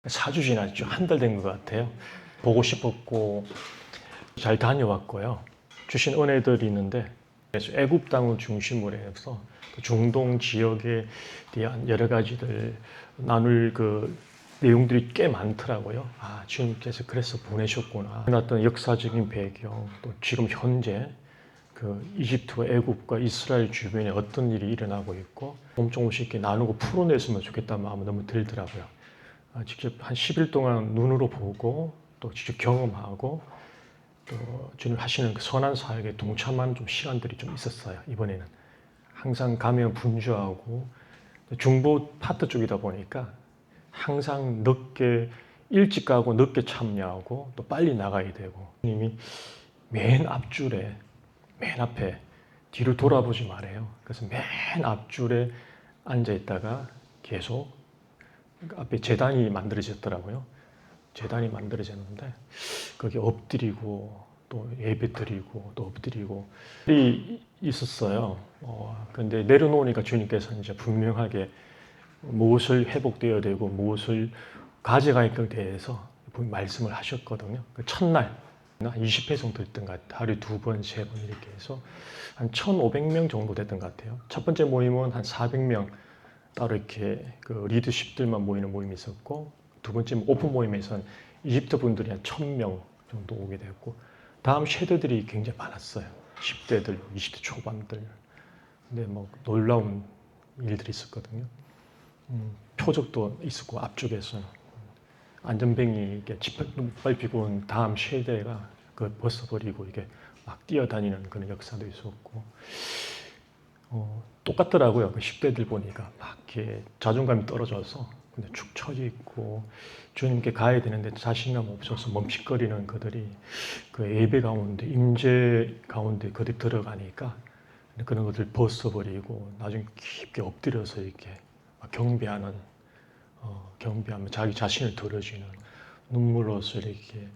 4주 지났죠. 한 달 된 것 같아요. 보고 싶었고 잘 다녀왔고요. 주신 은혜들이 있는데 애굽 땅을 중심으로 해서 중동 지역에 대한 여러 가지들 나눌 그 내용들이 꽤 많더라고요. 아, 주님께서 그래서 보내셨구나. 어떤 역사적인 배경, 또 지금 현재 그 이집트와 애굽과 이스라엘 주변에 어떤 일이 일어나고 있고 조금씩 이렇게 나누고 풀어냈으면 좋겠다는 마음이 너무 들더라고요. 직접 한 10일 동안 눈으로 보고 또 직접 경험하고 또 주님 하시는 그 선한 사역에 동참하는 좀 시간들이 좀 있었어요. 이번에는 항상 가면 분주하고 중부 파트 쪽이다 보니까 항상 늦게 일찍 가고 늦게 참여하고 또 빨리 나가야 되고 주님이 맨 앞줄에 맨 앞에 뒤를 돌아보지 말아요. 그래서 맨 앞줄에 앉아 있다가 계속 앞에 제단이 만들어졌더라고요. 제단이 만들어졌는데 거기 엎드리고 또 예배 드리고 또 엎드리고 있었어요. 근데 내려놓으니까 주님께서 이제 분명하게 무엇을 회복되어야 되고 무엇을 가져갈 것에 대해서 말씀을 하셨거든요. 그 첫날 20회 정도 됐던 것 같아요. 하루에 2번, 3번 이렇게 해서 한 1,500명 정도 됐던 것 같아요. 첫 번째 모임은 한 400명 따로 이렇게 그 리더십들만 모이는 모임이 있었고, 두 번째 오픈 모임에서는 이집트 분들이 한 1,000명 정도 오게 됐고, 다음 세대들이 굉장히 많았어요. 10대들, 20대 초반들. 근데 뭐 놀라운 일들이 있었거든요. 표적도 있었고 앞쪽에서 안전뱅이 이렇게 밟히고 온 다음 세대가 그걸 벗어버리고 이게 막 뛰어다니는 그런 역사도 있었고, 똑같더라고요. 그 10대들 보니까 막 이렇게 자존감이 떨어져서 근데 축 처져 있고 주님께 가야 되는데 자신감 없어서 멈칫거리는 그들이 그 예배 가운데 임재 가운데 그들이 들어가니까 그런 것들 벗어버리고 나중에 깊게 엎드려서 이렇게 경배하는 경배하면 자기 자신을 들어주는 눈물로서 이렇게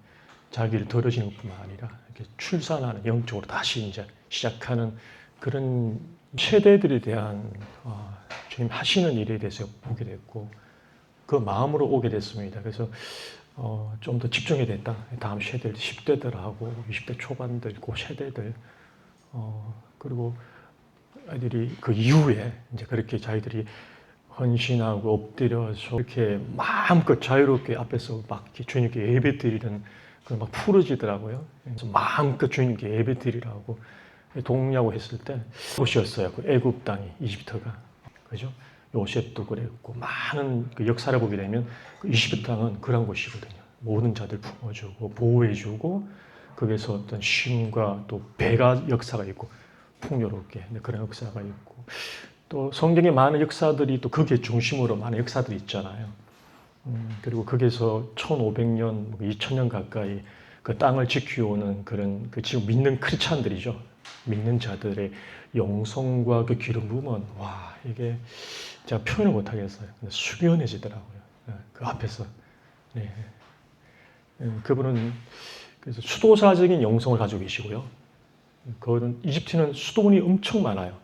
자기를 들어주는 뿐만 아니라 이렇게 출산하는 영적으로 다시 이제 시작하는 그런 세대들에 대한 주님 하시는 일에 대해서 보게 됐고 그 마음으로 오게 됐습니다. 그래서 좀 더 집중해야 됐다. 다음 세대들 10대들하고 20대 초반들 그 세대들 그리고 아이들이 그 이후에 이제 그렇게 자기들이 헌신하고 엎드려서 이렇게 마음껏 자유롭게 앞에서 막 주님께 예배 드리는 막 풀어지더라고요. 그래서 마음껏 주님께 예배 드리라고 동의하고 했을 때 곳이었어요. 그 애굽 땅이 이집트가 그죠? 요셉도 그랬고 많은 그 역사를 보게 되면 그 이집트 땅은 그런 곳이거든요. 모든 자들 품어주고 보호해주고 거기서 어떤 쉼과 또 배가 역사가 있고 풍요롭게 그런 역사가 있고 또 성경에 많은 역사들이 또 거기에 중심으로 많은 역사들이 있잖아요. 그리고 거기서 1500년, 2000년 가까이 그 땅을 지켜오는 그런 그 지금 믿는 크리스찬들이죠. 믿는 자들의 영성과 그 기름 부음은 와 이게 제가 표현을 못 하겠어요. 숙연해지더라고요. 그 앞에서. 네. 그분은 그래서 수도사적인 영성을 가지고 계시고요. 그거는 이집트는 수도원이 엄청 많아요.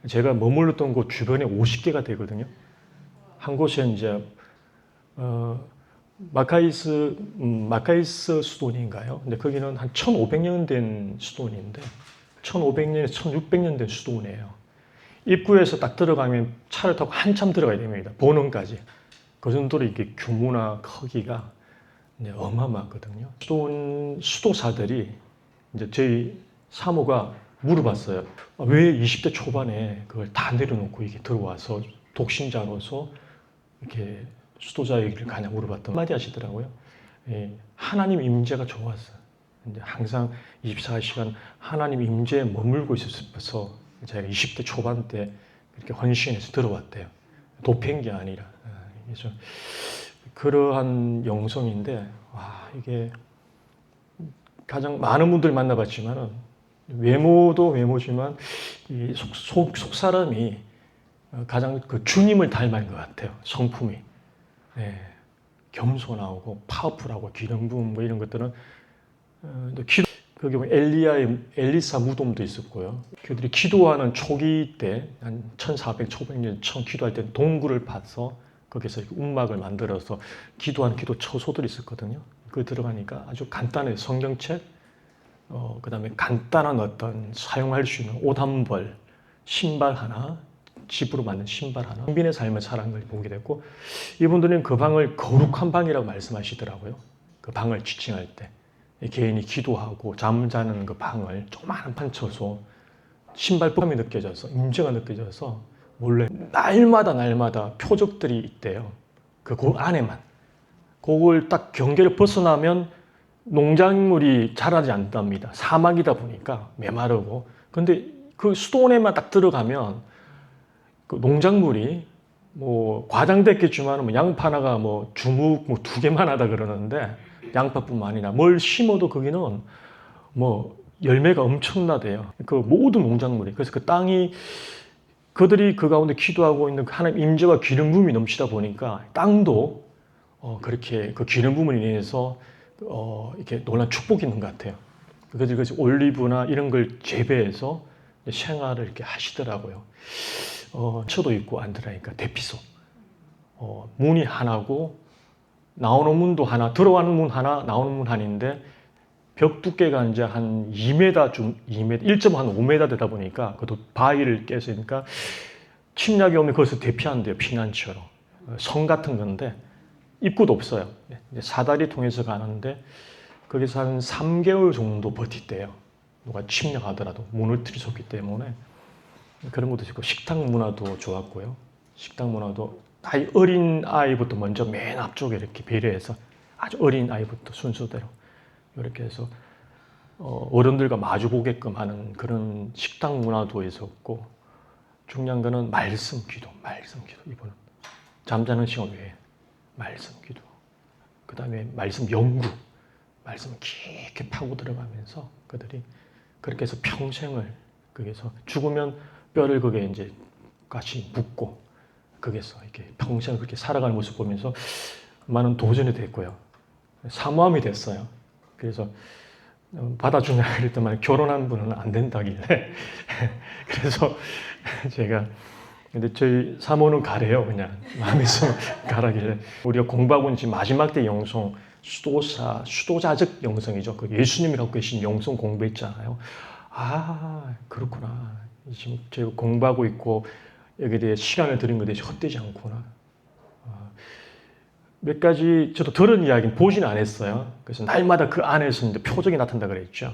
제가 머물렀던 곳 주변에 50개가 되거든요. 한 곳에 이제 마카이스 수도원인가요? 근데 거기는 한 1,500년 된 수도원인데 1,500년에서 1,600년 된 수도원이에요. 입구에서 딱 들어가면 차를 타고 한참 들어가야 됩니다. 본원까지. 그 정도로 이게 규모나 크기가 어마어마하거든요. 수도사들이 이제 저희 사모가 물어봤어요. 왜 20대 초반에 그걸 다 내려놓고 이게 들어와서 독신자로서 이렇게 수도자의 길을 가냐 물어봤더니 한마디 하시더라고요. 하나님 임재가 좋았어요. 이제 항상 24시간 하나님 임재에 머물고 있어서 제가 20대 초반 때 이렇게 헌신해서 들어왔대요. 도피한 게 아니라. 그래서 그러한 영성인데 와 이게 가장 많은 분들 만나봤지만은 외모도 외모지만 이 속 사람이 가장 그 주님을 닮은 것 같아요. 성품이 겸손하고 파워풀하고 기름 부음 뭐 이런 것들은 거기 보면 엘리사 무덤도 있었고요. 그들이 기도하는 초기 때 한 1400, 1500년 처음 기도할 때 동굴을 파서 거기서 이렇게 움막을 만들어서 기도하는 기도 처소들이 있었거든요. 그 들어가니까 아주 간단한 성경책, 그다음에 간단한 어떤 사용할 수 있는 옷 한 벌, 신발 하나, 집으로 만든 신발 하나, 평빈의 삶을 살아가는 걸 보게 됐고, 이분들은 그 방을 거룩한 방이라고 말씀하시더라고요. 그 방을 지칭할 때 개인이 기도하고 잠자는 그 방을 조그마한 판쳐서 신발감이 느껴져서 임재가 느껴져서 몰래 날마다 표적들이 있대요. 그 안에만. 그걸 딱 경계를 벗어나면 농작물이 자라지 않답니다. 사막이다 보니까 메마르고. 근데 그 수도원에만 딱 들어가면 그 농작물이 뭐 과장됐겠지만 뭐 양파 하나가 뭐 주묵 뭐 2개만 하다 그러는데, 양파뿐만 아니라 뭘 심어도 거기는 뭐 열매가 엄청나대요. 그 모든 농작물이. 그래서 그 땅이, 그들이 그 가운데 기도하고 있는 하나님 임재와 기름 부음이 넘치다 보니까 땅도 그렇게 그 기름 부음을 인해서 이렇게 놀란 축복이 있는 것 같아요. 그래서 올리브나 이런 걸 재배해서 생활을 이렇게 하시더라고요. 처도 있고 안 들어가니까 대피소. 문이 하나고 나오는 문도 하나, 들어가는 문 하나, 나오는 문 하나인데 벽 두께가 이제 한 2m 좀 2m, 1.5m 되다 보니까 그것도 바위를 깨서니까 침략이 오면 거기서 대피한대요. 피난처로. 성 같은 건데 입구도 없어요. 이제 사다리 통해서 가는데 거기서 한 3개월 정도 버티대요. 누가 침략하더라도 문을 들이쳤기 때문에. 그런 것도 있고, 식당 문화도 좋았고요. 식당 문화도 어린 아이부터 먼저 맨 앞쪽에 이렇게 배려해서 아주 어린 아이부터 순서대로 이렇게 해서 어른들과 마주 보게끔 하는 그런 식당 문화도 있었고, 중요한 거는 말씀 기도. 이분은 잠자는 시간 외에 말씀 기도. 그 다음에 말씀 연구. 말씀을 깊게 파고 들어가면서 그들이 그렇게 해서 평생을 거기서 죽으면 뼈를 거기에 이제 같이 묻고 거기서 이렇게 평생을 그렇게 살아가는 모습 보면서 많은 도전이 됐고요. 사모함이 됐어요. 그래서 받아주냐 그랬더니 결혼한 분은 안 된다길래 그래서 제가, 근데 저희 사모는 가래요. 그냥 마음에서 가라길래, 우리가 공부하고 있는 지금 마지막 때 영성, 수도자적 영성이죠. 그 예수님이라고 계신 영성 공부했잖아요. 아, 그렇구나. 지금 제가 공부하고 있고 여기에 대해 시간을 들인 것에 대해서 헛되지 않구나. 몇 가지 저도 들은 이야기는 보지는 않았어요. 그래서 날마다 그 안에서 이제 표적이 나타난다 그랬죠.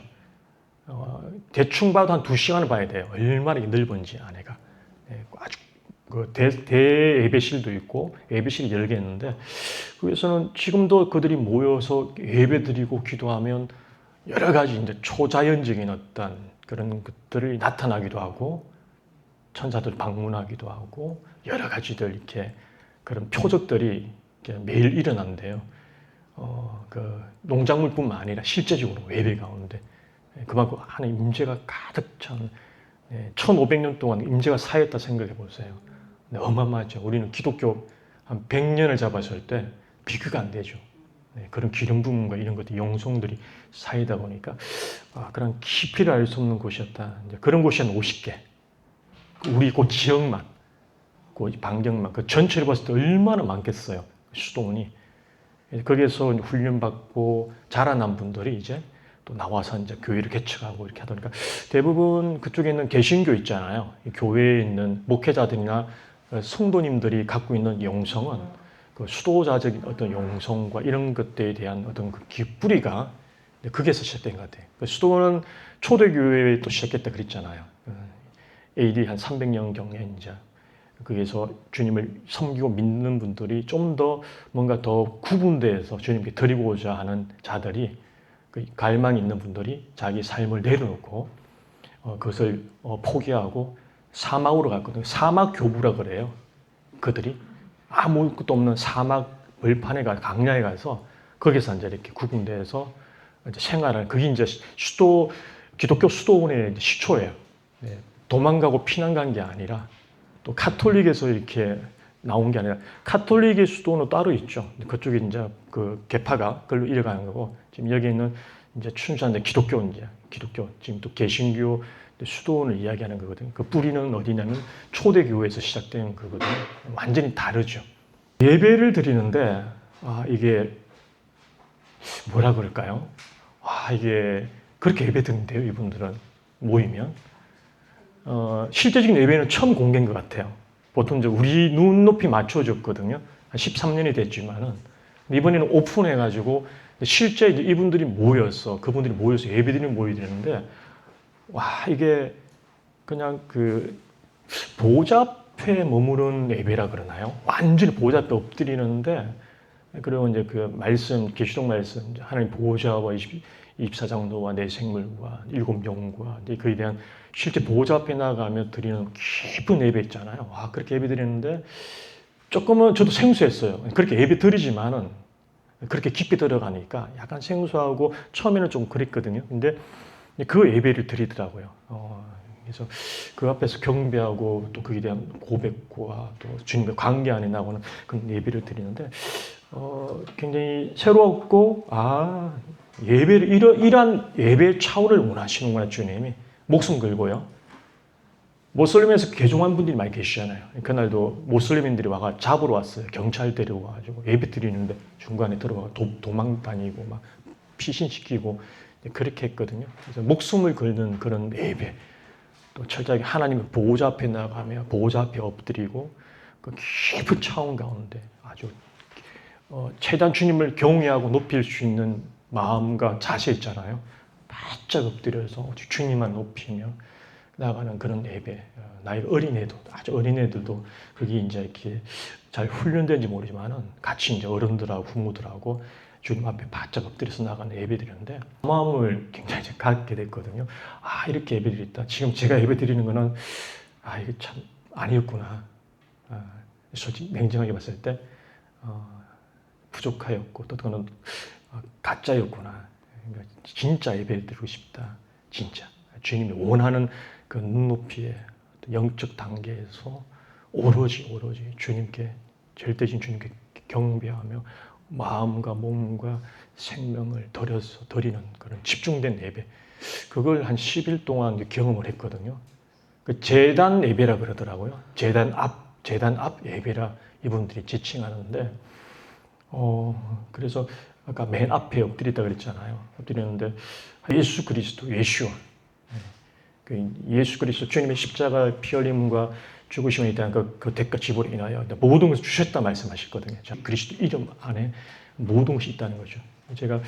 대충 봐도 한 2시간을 봐야 돼요. 얼마나 넓은지 안에가. 아주 그 대예배실도 있고 예배실이 여러 개 있는데, 그래서는 지금도 그들이 모여서 예배 드리고 기도하면 여러 가지 이제 초자연적인 어떤 그런 것들이 나타나기도 하고, 천사들 방문하기도 하고, 여러 가지들 이렇게 그런 표적들이 이렇게 매일 일어난대요. 그 농작물뿐만 아니라 실제적으로 예배 가운데 그만큼 하나님 임재가 가득 찬 1500년 동안 임재가 쌓였다 생각해 보세요. 어마어마하죠. 우리는 기독교 한 100년을 잡았을 때 비교가 안 되죠. 그런 기름 부음과 이런 것들, 영성들이 쌓이다 보니까 그런 깊이를 알 수 없는 곳이었다. 이제 그런 곳이 한 50개. 우리 그 지역만, 그 반경만, 그 전체를 봤을 때 얼마나 많겠어요. 수도원이. 거기에서 훈련받고 자라난 분들이 이제 또 나와서 이제 교회를 개척하고 이렇게 하다 보니까 대부분 그쪽에 있는 개신교 있잖아요. 교회에 있는 목회자들이나 성도님들이 갖고 있는 영성은 그 수도자적인 어떤 영성과 이런 것들에 대한 어떤 그 뿌리가 거기에서 시작된 것 같아요. 수도는 초대교회에 또 시작했다 그랬잖아요. AD 한 300년경에 이제 거기에서 주님을 섬기고 믿는 분들이 좀 더 뭔가 더 구분돼서 주님께 드리고자 하는 자들이, 그 갈망이 있는 분들이 자기 삶을 내려놓고 그것을 포기하고 사막으로 갔거든요. 사막 교부라 그래요. 그들이 아무것도 없는 사막 벌판에 가, 강야에 가서 거기서 이제 이렇게 구분돼서 이제 생활하는, 그게 이제 기독교 수도원의 시초예요. 도망가고 피난 간 게 아니라, 또 카톨릭에서 이렇게 나온 게 아니라, 카톨릭의 수도는 따로 있죠. 그쪽에 이제 그 계파가 그걸로 이어가는 거고, 지금 여기 있는 이제 춘산대 기독교, 지금 또 개신교 수도원을 이야기하는 거거든요. 그 뿌리는 어디냐면 초대교회에서 시작된 거거든요. 완전히 다르죠. 예배를 드리는데 이게 뭐라 그럴까요? 이게 그렇게 예배 드는데요, 이분들은 모이면. 실제적인 예배는 처음 공개인 것 같아요. 보통 이제 우리 눈높이 맞춰줬거든요. 한 13년이 됐지만은 이번에는 오픈해가지고 실제 이제 이분들이 모여서 그분들이 모여서 예배드리는 모이드리는데 이게 그냥 그 보좌 앞에 머무른 예배라 그러나요? 완전히 보좌 앞에 엎드리는데 그리고 이제 그 말씀 계시록 말씀 하나님 보좌와 24장로와 내 생물과 일곱 영과 그에 대한 실제 보좌 앞에 나가며 드리는 깊은 예배 있잖아요. 그렇게 예배 드리는데 조금은 저도 생소했어요. 그렇게 예배 드리지만은 그렇게 깊게 들어가니까 약간 생소하고 처음에는 좀 그랬거든요. 근데 그 예배를 드리더라고요. 그래서 그 앞에서 경배하고 또 그에 대한 고백과 또 주님의 관계 안에 나오는 그런 예배를 드리는데 굉장히 새로웠고 예배를 이러한 예배의 차원을 원하시는구나 주님이. 목숨 걸고요. 모슬림에서 개종한 분들이 많이 계시잖아요. 그날도 모슬림인들이 와가 잡으러 왔어요. 경찰 데리고 와가지고 예배 드리는데 중간에 들어가 도망 다니고 막 피신시키고 그렇게 했거든요. 그래서 목숨을 걸는 그런 예배. 또 철저하게 하나님의 보호자 앞에 나가며 보호자 앞에 엎드리고 그 깊은 차원 가운데 아주 최대한 주님을 경외하고 높일 수 있는 마음과 자세 있잖아요. 바짝 엎드려서 주님만 높이며 나가는 그런 예배. 나이가 어린애도 아주 어린애들도 그게 이제 이렇게 잘 훈련된지 모르지만은 같이 이제 어른들하고 부모들하고 주님 앞에 바짝 엎드려서 나가는 예배드리는데 마음을 굉장히 갖게 됐거든요. 이렇게 예배드렸다. 지금 제가 예배드리는 거는 이게 참 아니었구나. 솔직히 냉정하게 봤을 때 부족하였고 또 그거는 가짜였구나. 그러니까 진짜 예배드리고 싶다. 진짜 주님이 원하는 그 눈높이의 영적 단계에서 오로지 주님께 절대신 주님께 경배하며 마음과 몸과 생명을 드리는 그런 집중된 예배. 그걸 한 10일 동안 경험을 했거든요. 그 제단 예배라 그러더라고요. 제단 앞 예배라 이분들이 지칭하는데, 그래서 아까 맨 앞에 엎드리다 그랬잖아요. 엎드리는데 예수 그리스도, 예슈아. 예수 그리스도 주님의 십자가 피 흘림과 죽으심에 대한 그 대가 지불에 인하여 모든 것을 주셨다 말씀하셨거든요. 그리스도 이름 안에 모든 것이 있다는 거죠. 제가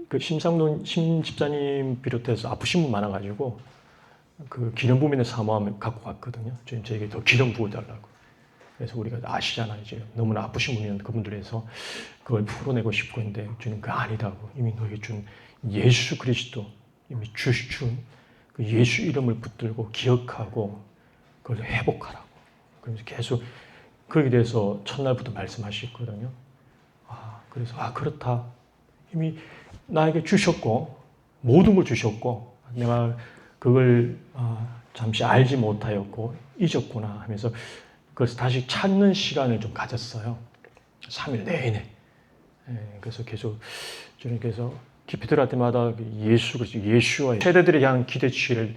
그 심상돈 심집사님 비롯해서 아프신 분 많아가지고 그 기름 부음의 사모함을 갖고 갔거든요. 주님 저에게 더 기름 부어달라고. 그래서 우리가 아시잖아요. 지금 너무나 아프신 분이었는데 그분들에서 그걸 풀어내고 싶고 했는데 주님 그거 아니라고. 이미 너에게 준 예수 그리스도 이미 준 그 예수 이름을 붙들고 기억하고 그걸 회복하라고. 그러면서 계속 거기에 대해서 첫날부터 말씀하셨거든요. 그래서 그렇다. 이미 나에게 주셨고 모든 걸 주셨고 내가 그걸 잠시 알지 못하였고 잊었구나 하면서 그래서 다시 찾는 시간을 좀 가졌어요. 3일 내내. 그래서 계속 주님께서 깊이 들어갈 때마다 예수 그리스도 예수와 세대들에 대한 기대치를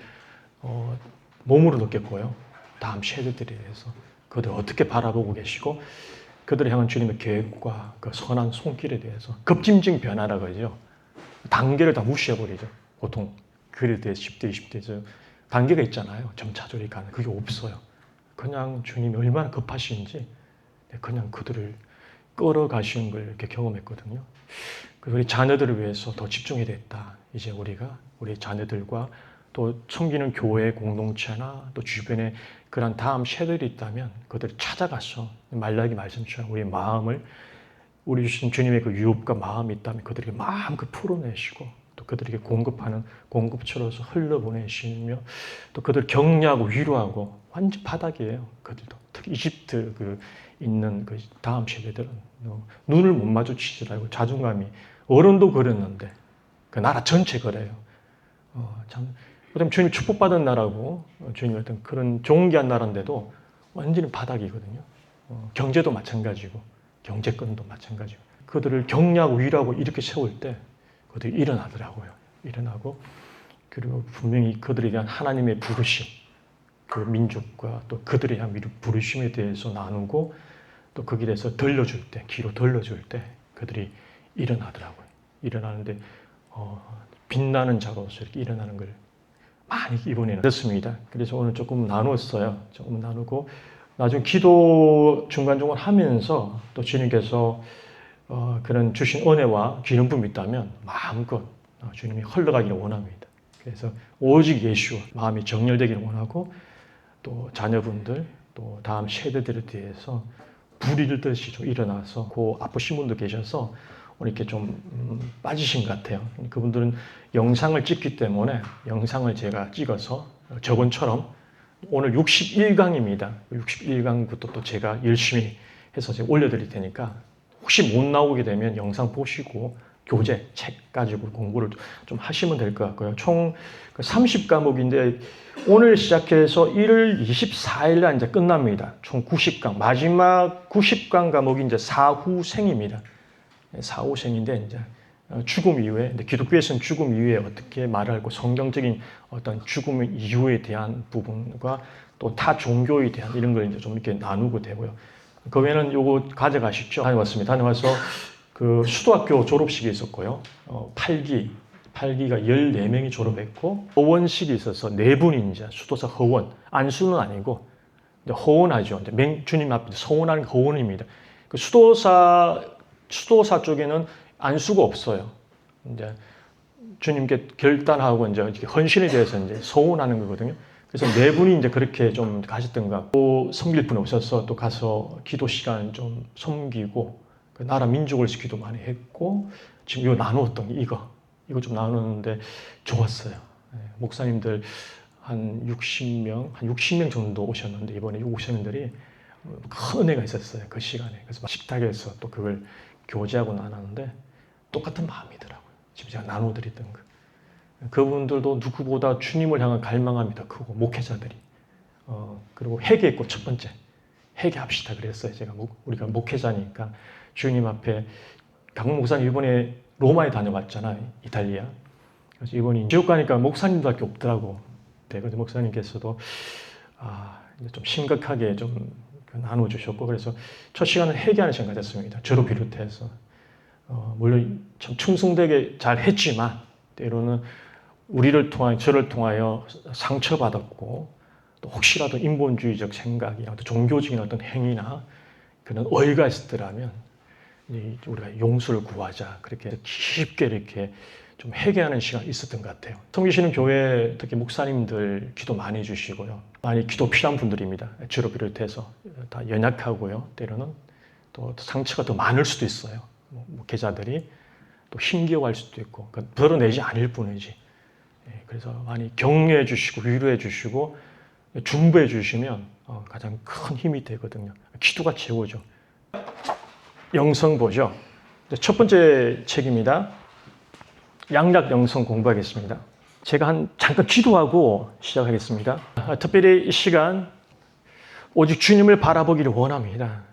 몸으로 느꼈고요. 다음 세대들에 대해서 그들을 어떻게 바라보고 계시고 그들을 향한 주님의 계획과 그 선한 손길에 대해서 급진적 변화라 그러죠. 단계를 다 무시해버리죠. 보통 그에 대해 10대, 20대에서 단계가 있잖아요. 점차적으로 가는 그게 없어요. 그냥 주님이 얼마나 급하신지 그냥 그들을 끌어가시는 걸 이렇게 경험했거든요. 그래서 우리 자녀들을 위해서 더 집중해야 됐다. 이제 우리가 우리 자녀들과 또 섬기는 교회 공동체나 또 주변에 그런 다음 세대들이 있다면 그들을 찾아가서 말라기 말씀처럼 우리 마음을 우리 주신 주님의 그 유업과 마음이 있다면 그들에게 마음껏 풀어내시고 또 그들에게 공급하는 공급처로서 흘러보내시며 또 그들을 격려하고 위로하고 완전 바닥이에요. 그들도 특히 이집트 그 있는 그 다음 세대들은 눈을 못 마주치더라고요. 자존감이 어른도 그랬는데 그 나라 전체 그래요. 참 그다음 주님 축복받은 나라고 주님 어떤 그런 존귀한 나라인데도 완전히 바닥이거든요. 경제도 마찬가지고 경제권도 마찬가지고 그들을 격려하고 위로하고 이렇게 세울 때 그들이 일어나더라고요. 일어나고 그리고 분명히 그들에 대한 하나님의 부르심 그 민족과 또 그들에 대한 부르심에 대해서 나누고 또 그 길에서 들려줄 때, 기로 들려줄 때 그들이 일어나더라고요. 일어나는데 빛나는 자로서 이렇게 일어나는 걸 많이 이번에는 듣습니다. 그래서 오늘 조금 나눴어요. 조금 나누고 나중에 기도 중간중간 하면서 또 주님께서 그런 주신 은혜와 기름 부음이 있다면 마음껏 주님이 흘러가기를 원합니다. 그래서 오직 예수 마음이 정렬되기를 원하고 또 자녀분들 또 다음 세대들에 대해서 불이 듯이 좀 일어나서 그 아프신 분도 계셔서 오늘 이렇게 좀 빠지신 것 같아요. 그분들은 영상을 찍기 때문에 영상을 제가 찍어서 저번처럼 오늘 61강입니다. 61강부터 또 제가 열심히 해서 제가 올려드릴 테니까 혹시 못 나오게 되면 영상 보시고 교재, 책 가지고 공부를 좀 하시면 될 것 같고요. 총 30과목인데 오늘 시작해서 1월 24일날 이제 끝납니다. 총 90강. 마지막 90강 과목이 이제 사후생입니다. 사후생인데 이제 죽음 이후에 기독교에서는 죽음 이후에 어떻게 말하고 성경적인 어떤 죽음 이후에 대한 부분과 또 타 종교에 대한 이런 걸 이제 좀 이렇게 나누고 되고요. 그 외에는 요거 가져가시죠. 다녀왔습니다. 다녀와서 그 수도학교 졸업식이 있었고요. 8기가 14명이 졸업했고 허원식이 있어서 4분이 이제 수도사 허원, 안수는 아니고 이제 허원하죠. 이제 주님 앞에 서원하는 허원입니다. 그 수도사 쪽에는 안수가 없어요. 이제 주님께 결단하고 이제 헌신에 대해서 이제 서원하는 거거든요. 그래서 4분이 이제 그렇게 좀 가셨던 것 같고 섬길 분 없어서 또 가서 기도 시간 좀 섬기고 그 나라 민족을 지키기도 많이 했고 지금 이거 나누었던 이거 좀 나누는데 좋았어요. 목사님들 한 60명 정도 오셨는데 이번에 목사님들이 큰 은혜가 있었어요. 그 시간에. 그래서 식탁에서 또 그걸 교제하고 나눴는데 똑같은 마음이더라고요. 지금 제가 나눠드렸던 거. 그분들도 누구보다 주님을 향한 갈망함이 더 크고 목회자들이 그리고 회개했고 첫 번째 회개합시다 그랬어요. 제가 우리가 목회자니까 주님 앞에 강문 목사님 이번에 로마에 다녀왔잖아요. 이탈리아. 그래서 이번에 지옥 가니까 목사님밖에 없더라고. 그래서 목사님께서도 이제 좀 심각하게 좀 나눠주셨고 그래서 첫 시간은 회개하는 시간 가졌습니다. 저를 비롯해서 물론 참 충성되게 잘 했지만 때로는 우리를 통하여 저를 통하여 상처받았고 또 혹시라도 인본주의적 생각이나 또 종교적인 어떤 행위나 그런 오해가 있었더라면 우리가 용서를 구하자 그렇게 깊게 이렇게 좀 회개하는 시간이 있었던 것 같아요. 섬기시는 교회 특히 목사님들 기도 많이 해주시고요. 많이 기도 필요한 분들입니다. 저를 비롯해서 다 연약하고요. 때로는 또 상처가 더 많을 수도 있어요. 목회자들이 또 힘겨워할 수도 있고 드러내지 않을 뿐이지. 그래서 많이 격려해 주시고 위로해 주시고 중보해 주시면 가장 큰 힘이 되거든요. 기도가 최고죠. 영성 보죠. 첫 번째 책입니다. 양락 영성 공부하겠습니다. 제가 잠깐 기도하고 시작하겠습니다. 특별히 이 시간 오직 주님을 바라보기를 원합니다.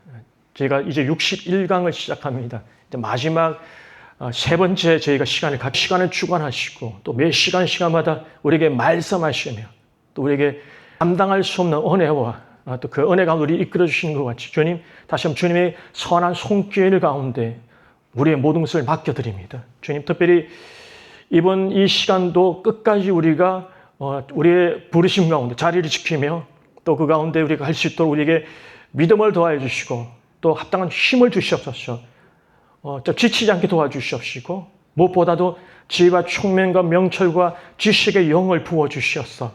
제가 이제 61강을 시작합니다. 마지막 세 번째 저희가 시간을 주관하시고 또 매 시간마다 우리에게 말씀하시며 또 우리에게 감당할 수 없는 은혜와 또 그 은혜 가운데 우리 이끌어 주시는 것 같이 주님 다시 한번 주님의 선한 손길 가운데 우리의 모든 것을 맡겨드립니다. 주님 특별히 이번 이 시간도 끝까지 우리가 우리의 부르심 가운데 자리를 지키며 또 그 가운데 우리가 할 수 있도록 우리에게 믿음을 더하여 주시고 또 합당한 힘을 주시옵소서. 지치지 않게 도와주시옵시고 무엇보다도 지혜와 총명과 명철과 지식의 영을 부어주시옵소서.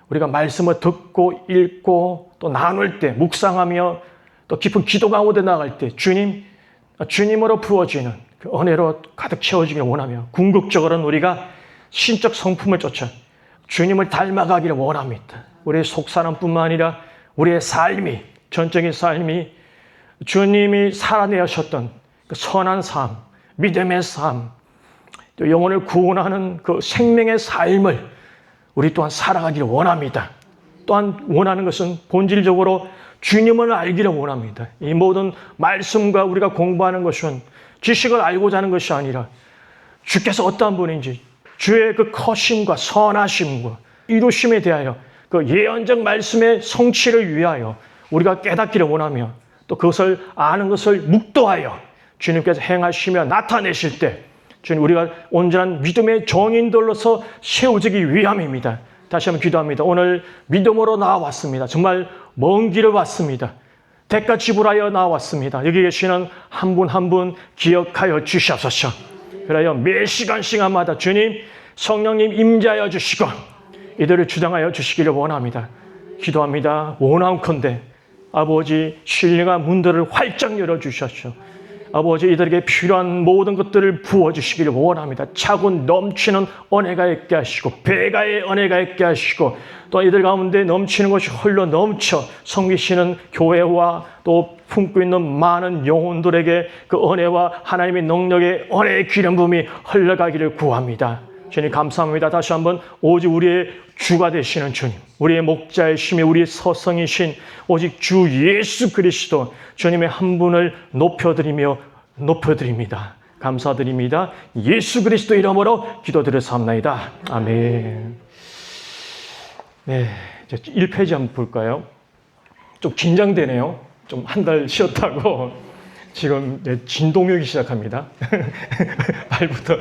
우리가 말씀을 듣고 읽고 또 나눌 때 묵상하며 또 깊은 기도 가운데 나갈 때 주님으로 부어지는 그 은혜로 가득 채워지기를 원하며 궁극적으로는 우리가 신적 성품을 쫓아 주님을 닮아가기를 원합니다. 우리의 속사람뿐만 아니라 우리의 삶이 전적인 삶이 주님이 살아내셨던 그 선한 삶, 믿음의 삶, 또 영혼을 구원하는 그 생명의 삶을 우리 또한 살아가기를 원합니다. 또한 원하는 것은 본질적으로 주님을 알기를 원합니다. 이 모든 말씀과 우리가 공부하는 것은 지식을 알고자 하는 것이 아니라 주께서 어떠한 분인지 주의 그 커심과 선하심과 이루심에 대하여 그 예언적 말씀의 성취를 위하여 우리가 깨닫기를 원하며 또 그것을 아는 것을 묵도하여 주님께서 행하시며 나타내실 때 주님 우리가 온전한 믿음의 정인들로서 세워지기 위함입니다. 다시 한번 기도합니다. 오늘 믿음으로 나왔습니다. 정말 먼 길을 왔습니다. 대가 지불하여 나왔습니다. 여기 계시는 한 분 한 분 기억하여 주시옵소서. 그래야 매 시간마다 주님 성령님 임재하여 주시고 이들을 주장하여 주시기를 원합니다. 기도합니다. 원하옵건대 아버지 신령한 문들을 활짝 열어주셨소. 아버지 이들에게 필요한 모든 것들을 부어주시기를 원합니다. 차고 넘치는 은혜가 있게 하시고 배가의 은혜가 있게 하시고 또 이들 가운데 넘치는 것이 흘러 넘쳐 섬기시는 교회와 또 품고 있는 많은 영혼들에게 그 은혜와 하나님의 능력의 은혜의 기름 부음이 흘러가기를 구합니다. 주님 감사합니다. 다시 한번 오직 우리의 주가 되시는 주님, 우리의 목자이시며 우리의 서성이신 오직 주 예수 그리스도 주님의 한 분을 높여드립니다. 감사드립니다. 예수 그리스도 이름으로 기도드렸사옵나이다. 아멘. 네, 이제 1페이지 한번 볼까요? 좀 긴장되네요. 좀 한 달 쉬었다고 지금 진동이 시작합니다. 말부터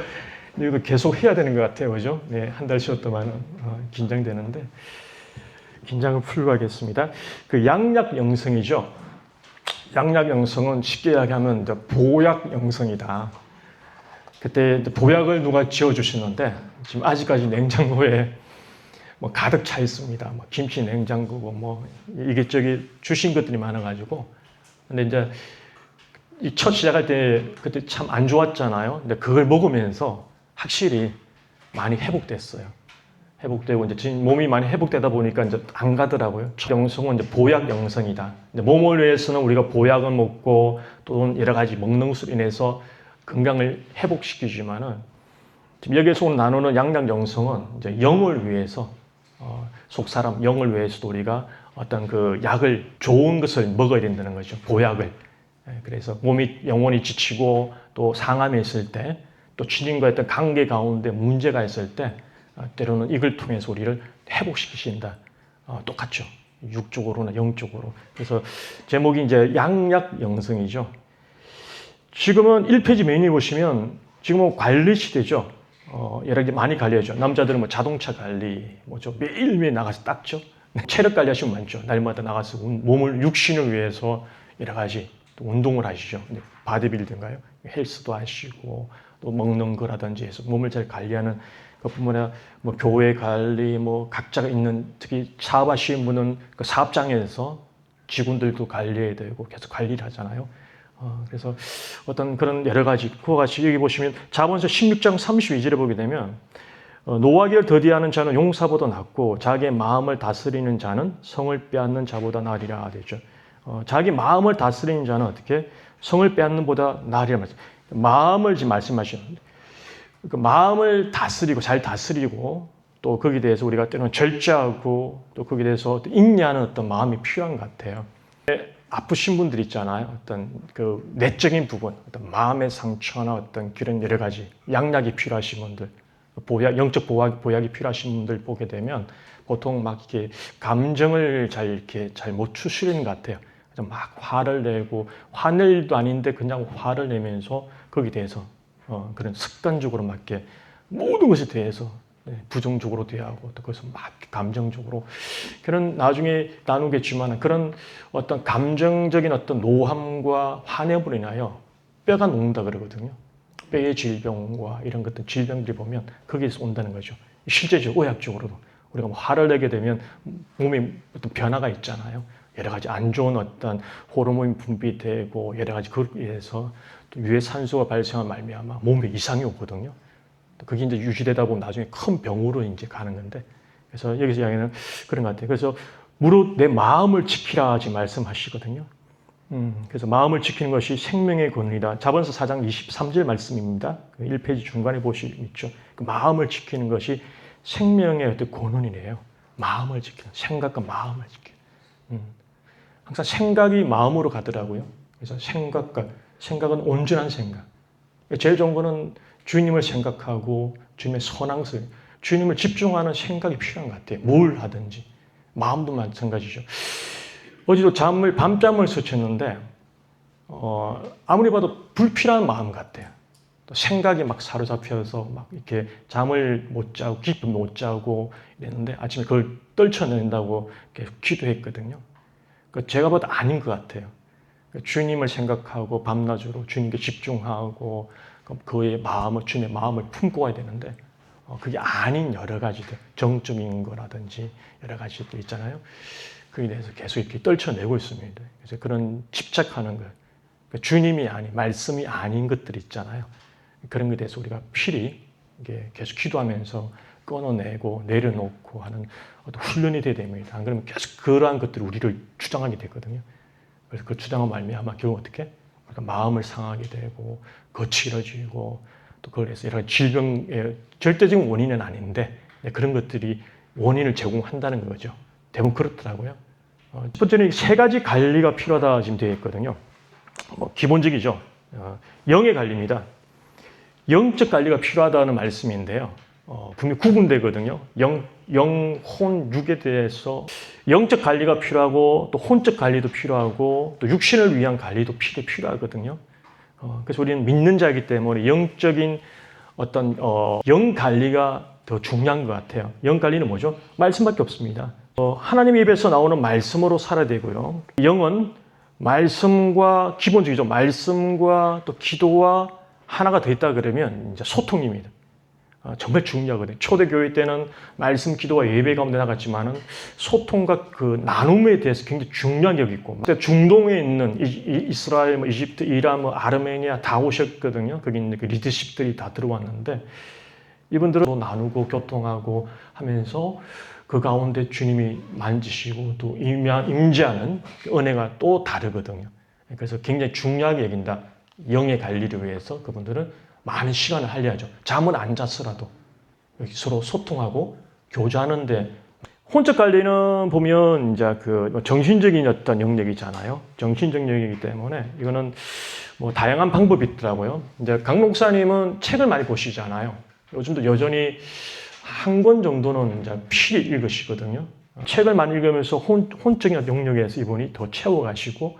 이것도 계속 해야 되는 것 같아요, 그죠? 네, 한 달 쉬었더만은 긴장되는데 긴장을 풀고 하겠습니다. 그 양약 영성이죠. 양약 영성은 쉽게 이야기하면 보약 영성이다. 그때 보약을 누가 지어주시는데 지금 아직까지 냉장고에 뭐 가득 차 있습니다. 뭐 김치 냉장고고 뭐 이것저것 주신 것들이 많아가지고 근데 이제 이 첫 시작할 때 그때 참 안 좋았잖아요. 근데 그걸 먹으면서 확실히 많이 회복됐어요. 회복되고 이제 지금 몸이 많이 회복되다 보니까 이제 안 가더라고요. 영성은 이제 보약 영성이다. 이제 몸을 위해서는 우리가 보약을 먹고 또 여러 가지 먹는 것으로 인해서 건강을 회복시키지만은 지금 여기서 오늘 나누는 양약 영성은 이제 영을 위해서 속 사람 영을 위해서도 우리가 어떤 그 약을 좋은 것을 먹어야 된다는 거죠. 보약을. 그래서 몸이 영혼이 지치고 또 상함이 있을 때 또 주님과의 어떤 관계 가운데 문제가 있을 때 때로는 이걸 통해서 우리를 회복시키신다. 똑같죠. 육적으로나 영적으로. 그래서 제목이 이제 양약 영성이죠. 지금은 1페이지 메뉴 보시면 지금은 관리 시대죠. 여러 개 많이 관리하죠. 남자들은 뭐 자동차 관리, 뭐죠 매일매일 나가서 닦죠. 체력 관리하시면 많죠. 날마다 나가서 몸을 육신을 위해서 여러 가지 또 운동을 하시죠. 바디빌딩가요? 헬스도 하시고 또 먹는 거라든지 해서 몸을 잘 관리하는 그뿐만 아니라 뭐 교회 관리, 뭐 각자가 있는 특히 사업하시는 분은 그 사업장에서 직원들도 관리해야 되고 계속 관리를 하잖아요. 그래서 어떤 그런 여러 가지 그와 같이 여기 보시면 자본서 16장 32절에 보게 되면 노하기를 더디하는 자는 용사보다 낫고 자기의 마음을 다스리는 자는 성을 빼앗는 자보다 나으리라 되죠. 자기 마음을 다스리는 자는 어떻게 성을 빼앗는 보다 나으리라 말씀. 마음을 지금 말씀하시는데 그 마음을 다스리고 잘 다스리고 또 거기에 대해서 우리가 때로는 절제하고 또 거기에 대해서 인내하는 어떤 마음이 필요한 것 같아요. 아프신 분들 있잖아요. 어떤 그 내적인 부분, 어떤 마음의 상처나 어떤 그런 여러 가지 양약이 필요하신 분들, 보약, 영적 보약이 필요하신 분들 보게 되면 보통 막 이렇게 감정을 이렇게 잘 못 추스리는 것 같아요. 막 화를 내고 화낼 일도 아닌데 그냥 화를 내면서 거기에 대해서 그런 습관적으로 막 이렇게 모든 것에 대해서 부정적으로 대하고 또 그것을 막 감정적으로 그런 나중에 나누겠지만 그런 어떤 감정적인 어떤 노함과 화냄으로 인하여 뼈가 녹는다 그러거든요. 뼈의 질병과 이런 것들 질병들이 보면 거기에서 온다는 거죠. 실제적으로 의학적으로도 우리가 화를 내게 되면 몸에 어떤 변화가 있잖아요. 여러 가지 안 좋은 어떤 호르몬이 분비되고 여러 가지 그에 의해서 또 유해산소가 발생한 말미암아 몸에 이상이 오거든요. 그게 이제 유지되다 보면 나중에 큰 병으로 이제 가는 건데, 그래서 여기서 이야기는 그런 것 같아요. 그래서 무릇 내 마음을 지키라 지금 말씀하시거든요. 그래서 마음을 지키는 것이 생명의 권리다. 자본서 4장 23절 말씀입니다. 1페이지 중간에 보시면 있죠. 그 마음을 지키는 것이 생명의 어떤 권한이래요. 마음을 지키는, 생각과 마음을 지키는. 항상 생각이 마음으로 가더라고요. 그래서 생각은 온전한 생각. 제일 좋은 거는 주님을 생각하고 주님의 선앙을, 주님을 집중하는 생각이 필요한 것 같아요. 뭘 하든지. 마음도 마찬가지죠. 어제도 밤잠을 설쳤는데 아무리 봐도 불필요한 마음 같아요. 또 생각이 막 사로잡혀서 막 이렇게 잠을 못 자고 깊이 못 자고 이랬는데 아침에 그걸 떨쳐낸다고 계속 기도했거든요. 제가 봐도 아닌 것 같아요. 주님을 생각하고 밤낮으로 주님께 집중하고 그의 마음을 주님의 마음을 품고 와야 되는데 그게 아닌 여러 가지들 정적인 거라든지 여러 가지들 있잖아요. 그에 대해서 계속 이렇게 떨쳐내고 있습니다. 그래서 그런 집착하는 것, 주님이 아닌 말씀이 아닌 것들 있잖아요. 그런 것에 대해서 우리가 필히 계속 기도하면서 끊어내고 내려놓고 하는 어떤 훈련이 돼야 됩니다. 안 그러면 계속 그러한 것들이 우리를 주장하게 되거든요. 그래서 그 주장을 말미암아 결국 어떻게 마음을 상하게 되고 거칠어지고 또 그걸 해서 여러 질병의 절대적인 원인은 아닌데 그런 것들이 원인을 제공한다는 거죠. 대부분 그렇더라고요. 첫 번째는 세 가지 관리가 필요하다 지금 되어 있거든요. 기본적이죠. 영의 관리입니다. 영적 관리가 필요하다는 말씀인데요. 분명히 구분되거든요. 영, 혼, 육에 대해서 영적 관리가 필요하고 또 혼적 관리도 필요하고 또 육신을 위한 관리도 필요하거든요. 그래서 우리는 믿는 자이기 때문에 영적인 어떤 영 관리가 더 중요한 것 같아요. 영 관리는 뭐죠? 말씀밖에 없습니다. 하나님 입에서 나오는 말씀으로 살아야 되고요. 영은 말씀과 기본적이죠. 말씀과 또 기도와 하나가 됐다 그러면 이제 소통입니다. 정말 중요하거든요. 초대교회 때는 말씀, 기도와 예배 가운데 나갔지만은 소통과 그 나눔에 대해서 굉장히 중요한 격이 있고, 중동에 있는 이스라엘, 이집트, 이란, 아르메니아 다 오셨거든요. 거기 있는 그 리더십들이 다 들어왔는데 이분들은 나누고 교통하고 하면서 그 가운데 주님이 만지시고 또 임재하는 은혜가 또 다르거든요. 그래서 굉장히 중요하게 여긴다. 영의 관리를 위해서 그분들은 많은 시간을 할애하죠. 잠은 안 잤더라도 서로 소통하고 교제하는데 혼적 관리는 보면 이제 그 정신적인 어떤 영역이잖아요. 정신적 영역이기 때문에 이거는 뭐 다양한 방법이 있더라고요. 이제 강 목사님은 책을 많이 보시잖아요. 요즘도 여전히 한 권 정도는 이제 필히 읽으시거든요. 책을 많이 읽으면서 혼적인 영역에서 이분이 더 채워가시고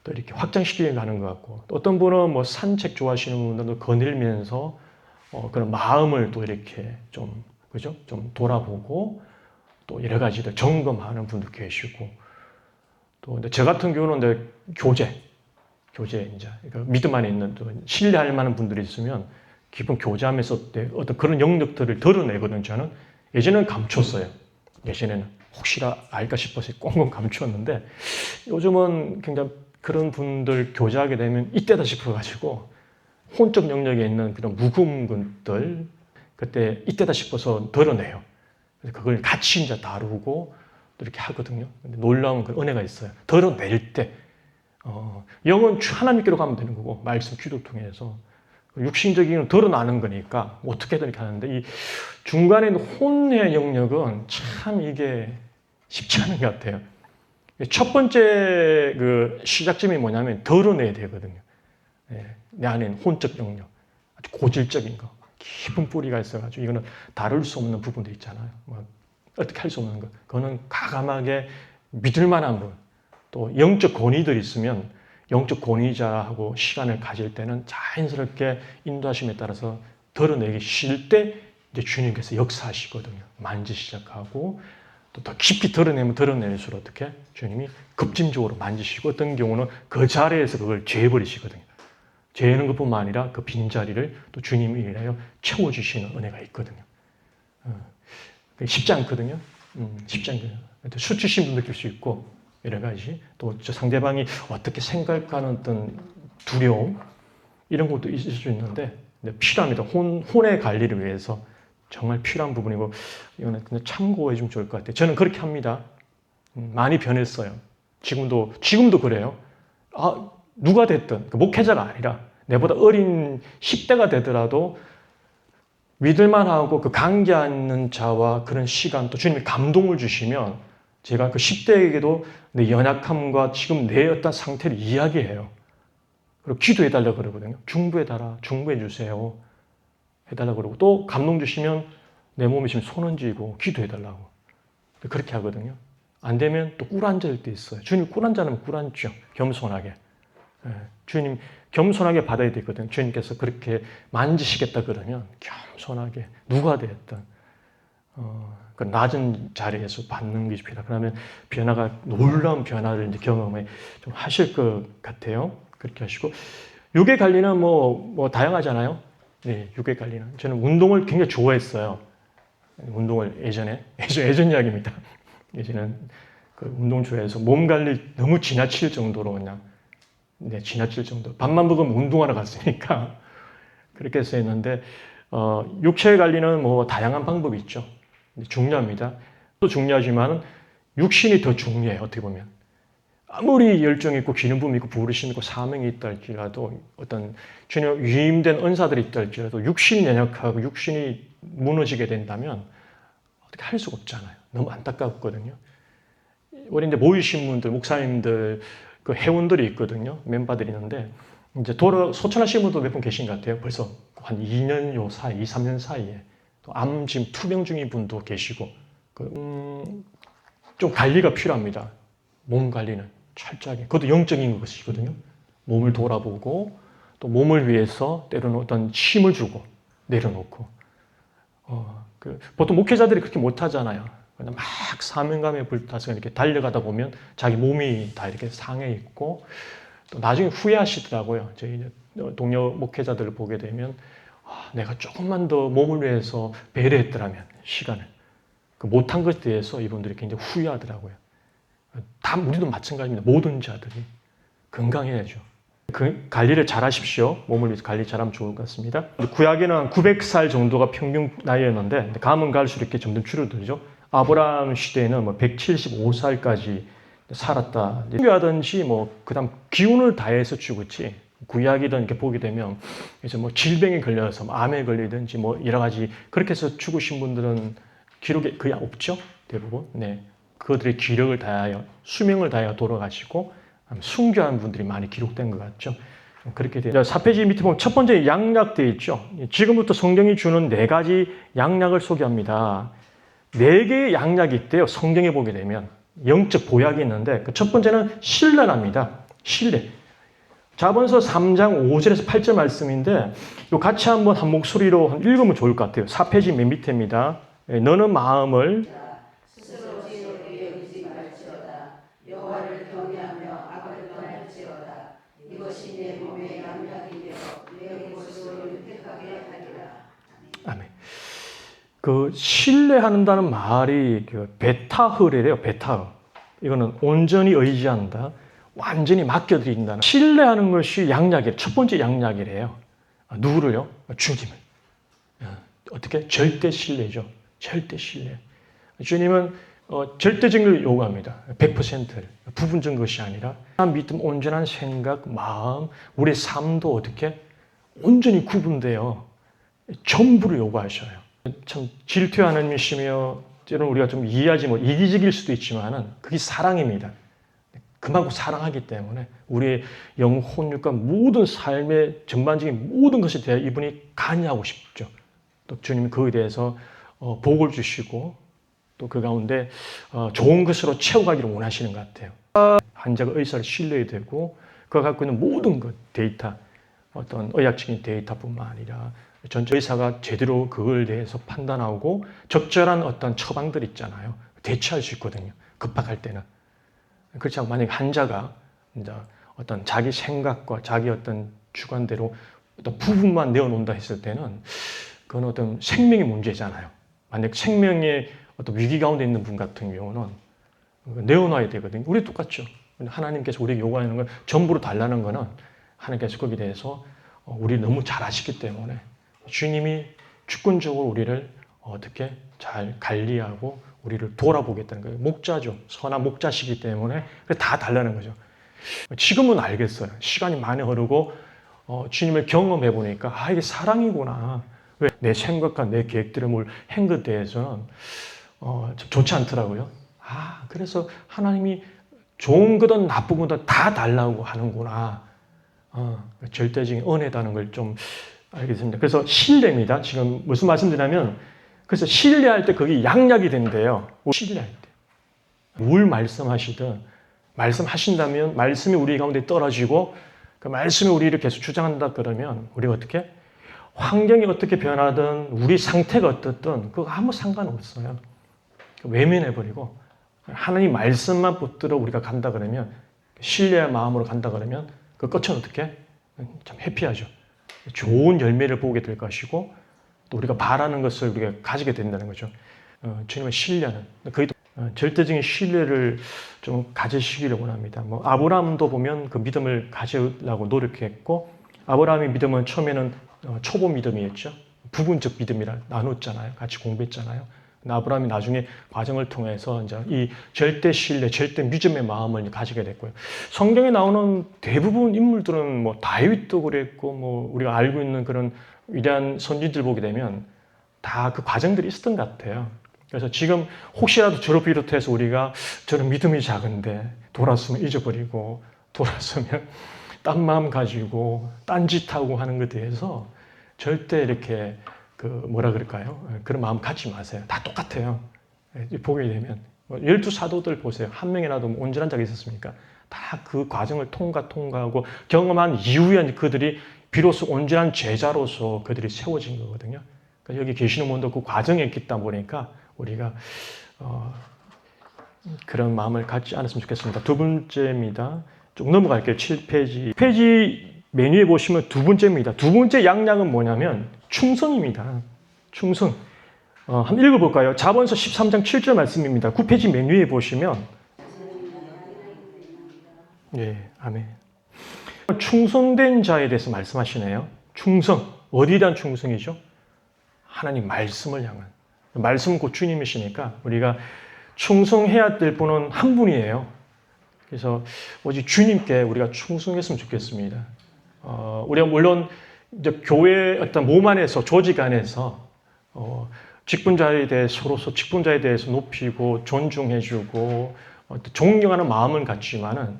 또 이렇게 확장시키게 가는 것 같고, 또 어떤 분은 뭐 산책 좋아하시는 분들도 거닐면서 그런 마음을 또 이렇게 좀 그죠? 좀 돌아보고 또 여러 가지들 점검하는 분도 계시고, 또 저 같은 경우는 이제 교제 이제 그러니까 믿음 안에 있는 또 신뢰할 만한 분들이 있으면 기본 교제하면서 어떤 그런 영역들을 드러내거든요. 저는 예전에는 감췄어요. 예전에는 혹시나 알까 싶어서 꽁꽁 감추었는데 요즘은 굉장히 그런 분들 교제하게 되면 이때다 싶어가지고 혼적 영역에 있는 그런 묵은 것들 그때 이때다 싶어서 드러내요. 그래서 그걸 같이 이제 다루고 또 이렇게 하거든요. 근데 놀라운 그 은혜가 있어요. 드러낼 때 영은 하나님께로 가면 되는 거고 말씀 기도 통해서 육신적인 건 드러나는 거니까 어떻게든 이렇게 하는데 이 중간에 있는 혼의 영역은 참 이게 쉽지 않은 것 같아요. 첫 번째 그 시작점이 뭐냐면 드러내야 되거든요. 내 안에는 혼적 영역, 아주 고질적인 거, 깊은 뿌리가 있어가지고 이거는 다룰 수 없는 부분도 있잖아요. 뭐 어떻게 할 수 없는 거, 그거는 과감하게 믿을 만한 분, 또 영적 권위들이 있으면 영적 권위자하고 시간을 가질 때는 자연스럽게 인도하심에 따라서 드러내기 싫을 때 이제 주님께서 역사하시거든요. 만지기 시작하고 또 더 깊이 드러내면 드러낼수록 어떻게 주님이 급진적으로 만지시고 어떤 경우는 그 자리에서 그걸 죄버리시거든요. 죄는 것뿐만 아니라 그 빈자리를 또 주님이 인하여 채워주시는 은혜가 있거든요. 쉽지 않거든요. 쉽지 않거든요. 수치심도 느낄 수 있고 여러 가지 또 저 상대방이 어떻게 생각하는 어떤 두려움 이런 것도 있을 수 있는데 필요합니다. 혼의 관리를 위해서 정말 필요한 부분이고 이거는 그냥 참고해 주면 좋을 것 같아요. 저는 그렇게 합니다. 많이 변했어요. 지금도 그래요. 누가 됐든 목회자가 아니라 내보다 어린 10대가 되더라도 믿을만 하고 그 관계하는 자와 그런 시간 또 주님이 감동을 주시면 제가 그 10대에게도 내 연약함과 지금 내 어떤 상태를 이야기해요. 그리고 기도해달라고 그러거든요. 중보해달라, 중보해주세요. 해달라고 그러고 또 감동 주시면 내 몸에 지금 손 얹이고 기도해달라고. 그렇게 하거든요. 안 되면 또 꿀 앉을 때 있어요. 주님 꿀 앉으면 꿀 앉죠. 겸손하게. 주님 겸손하게 받아야 되거든. 주님께서 그렇게 만지시겠다 그러면 겸손하게 누가 되었든 그 낮은 자리에서 받는 것이 필요하다. 그러면 변화가 놀라운 변화를 이제 경험을 좀 하실 것 같아요. 그렇게 하시고 육의 관리는 뭐 다양하잖아요. 네, 육의 관리는 저는 운동을 굉장히 좋아했어요. 운동을 예전 이야기입니다. 예전에는 그 운동 좋아해서 몸 관리 너무 지나칠 정도로 그냥 지나칠 정도. 밥만 먹으면 운동하러 갔으니까 그렇게 해서 했는데 육체 관리는 뭐 다양한 방법이 있죠. 중요합니다. 또 중요하지만 육신이 더 중요해요. 어떻게 보면 아무리 열정이 있고 기름 부음이 있고 부르심이 있고 사명이 있다 할지라도 어떤 전혀 위임된 은사들이 있다 할지라도 육신이 연약하고 육신이 무너지게 된다면 어떻게 할 수가 없잖아요. 너무 안타깝거든요. 우리 이제 모이신 분들, 목사님들, 그 회원들이 있거든요. 멤버들이 있는데 이제 소천하신 분도 몇 분 계신 것 같아요. 벌써 한 2년 요 사이, 2, 3년 사이에 또 암 지금 투병 중인 분도 계시고 좀 관리가 필요합니다. 몸 관리는 철저하게. 그것도 영적인 것이거든요. 몸을 돌아보고 또 몸을 위해서 때로는 어떤 힘을 주고 내려놓고 보통 목회자들이 그렇게 못하잖아요. 그냥 막 사명감에 불타서 이렇게 달려가다 보면 자기 몸이 다 이렇게 상해 있고 또 나중에 후회하시더라고요. 저희 동료 목회자들을 보게 되면 내가 조금만 더 몸을 위해서 배려했더라면 시간을 못한 것에 대해서 이분들이 굉장히 후회하더라고요. 다 우리도 마찬가지입니다. 모든 자들이 건강해야죠. 그 관리를 잘 하십시오. 몸을 위해서 관리 잘하면 좋을 것 같습니다. 구약에는 900살 정도가 평균 나이였는데 가면 갈수록 이렇게 점점 줄어들죠. 아브라함 시대에는 175살까지 살았다. 하든지 그다음 기운을 다해서 죽었지. 구약이든 이렇게 보게 되면 이제 질병에 걸려서 암에 걸리든지 여러 가지 그렇게 해서 죽으신 분들은 기록에 거의 없죠. 대부분. 네. 그들의 기력을 다하여 수명을 다하여 돌아가시고 순교한 분들이 많이 기록된 것 같죠. 그렇게 돼요. 4페이지 밑에 보면 첫 번째 양약 되어 있죠. 지금부터 성경이 주는 4가지 양약을 소개합니다. 4개의 양약이 있대요. 성경에 보게 되면 영적 보약이 있는데 그 첫 번째는 신뢰랍니다. 신뢰. 자본서 3장 5절에서 8절 말씀인데 이거 같이 한번 한 목소리로 읽으면 좋을 것 같아요. 4페이지 맨 밑에입니다. 너는 마음을 스스로 지혜롭게 여기지 말지어다. 여호와를 경외하며 악을 떠날지어다. 이것이 내 몸의 양약이 되어 내 곳으로 윤택하게 하리라. 아멘. 그 신뢰한다는 말이 베타흐래요. 베타흐. 이거는 온전히 의지한다. 완전히 맡겨드린다는. 신뢰하는 것이 양약이에요. 첫 번째 양약이래요. 누구를요? 주님을. 어떻게? 절대 신뢰죠. 절대 신뢰. 주님은 절대적인 걸 요구합니다. 100%를. 부분적인 것이 아니라 믿음, 온전한 생각, 마음, 우리의 삶도 어떻게? 온전히 구분되어 전부를 요구하셔요. 참 질투의 하나님이시며 때로는 우리가 좀 이해하지 이기적일 수도 있지만은 그게 사랑입니다. 그만큼 사랑하기 때문에 우리의 영혼, 육과 모든 삶의 전반적인 모든 것에 대해 이분이 관여하고 싶죠. 또 주님은 그에 대해서 복을 주시고 또 그 가운데 좋은 것으로 채워가기를 원하시는 것 같아요. 환자가 의사를 신뢰해야 되고 그가 갖고 있는 모든 것, 데이터, 어떤 의학적인 데이터뿐만 아니라 전체 의사가 제대로 그걸 대해서 판단하고 적절한 어떤 처방들 있잖아요. 대처할 수 있거든요. 급박할 때는. 그렇지 않고 만약에 환자가 이제 어떤 자기 생각과 자기 어떤 주관대로 어떤 부분만 내어놓는다 했을 때는 그건 어떤 생명의 문제잖아요. 만약 생명의 어떤 위기 가운데 있는 분 같은 경우는 내어놔야 되거든요. 우리 똑같죠. 하나님께서 우리에게 요구하는 걸 전부로 달라는 거는 하나님께서 거기에 대해서 우리를 너무 잘 아시기 때문에 주님이 주권적으로 우리를 어떻게 잘 관리하고 우리를 돌아보겠다는 거예요. 목자죠. 선한 목자시기 때문에 다 달라는 거죠. 지금은 알겠어요. 시간이 많이 흐르고 주님을 경험해 보니까 이게 사랑이구나. 왜 내 생각과 내 계획들을 한 것에 대해서는 좋지 않더라고요. 그래서 하나님이 좋은 거든 나쁜 거든 다 달라고 하는구나. 절대적인 은혜다는 걸 좀 알겠습니다. 그래서 신뢰입니다. 지금 무슨 말씀드리냐면 그래서 신뢰할 때 그게 양약이 된대요. 신뢰할 때. 뭘 말씀하시든 말씀하신다면 말씀이 우리 가운데 떨어지고 그 말씀이 우리를 계속 주장한다 그러면 우리가 어떻게? 환경이 어떻게 변하든 우리 상태가 어떻든 그거 아무 상관없어요. 외면해버리고 하나님 말씀만 붙들어 우리가 간다 그러면 신뢰의 마음으로 간다 그러면 그 끝은 어떻게? 참 해피하죠. 좋은 열매를 보게 될 것이고 또 우리가 바라는 것을 우리가 가지게 된다는 거죠. 주님의 신뢰는 거의 절대적인 신뢰를 좀 가지시기를 원합니다. 뭐 아브라함도 보면 그 믿음을 가지려고 노력했고 아브라함의 믿음은 처음에는 초보 믿음이었죠. 부분적 믿음이라 나눴잖아요. 같이 공부했잖아요. 아브라함이 나중에 과정을 통해서 이제 이 절대 신뢰, 절대 믿음의 마음을 가지게 됐고요. 성경에 나오는 대부분 인물들은 뭐 다윗도 그랬고 뭐 우리가 알고 있는 그런 위대한 선지들 보게 되면 다 그 과정들이 있었던 것 같아요. 그래서 지금 혹시라도 저를 비롯해서 우리가 저는 믿음이 작은데 돌았으면 잊어버리고 돌았으면 딴 마음 가지고 딴짓하고 하는 것에 대해서 절대 이렇게 그 뭐라 그럴까요? 그런 마음 갖지 마세요. 다 똑같아요. 보게 되면 12사도들 보세요. 한 명이라도 온전한 자가 있었습니까? 다 그 과정을 통과하고 경험한 이후에 그들이 비로소 온전한 제자로서 그들이 세워진 거거든요. 그러니까 여기 계시는 분도 그 과정에 있기 보니까 우리가 그런 마음을 갖지 않았으면 좋겠습니다. 두 번째입니다. 쭉 넘어갈게요. 7페이지. 페이지 메뉴에 보시면 두 번째입니다. 두 번째 양락은 뭐냐면 충성입니다. 충성. 한번 읽어볼까요? 자본서 13장 7절 말씀입니다. 9페이지 메뉴에 보시면 예, 아멘. 충성된 자에 대해서 말씀하시네요. 충성. 어디에 대한 충성이죠? 하나님 말씀을 향한. 말씀은 곧 주님이시니까 우리가 충성해야 될 분은 한 분이에요. 그래서 오직 주님께 우리가 충성했으면 좋겠습니다. 우리가 물론 이제 교회 어떤 몸 안에서 조직 안에서 직분자에 대해 서로서 직분자에 대해서 높이고 존중해주고 존경하는 마음은 같지만은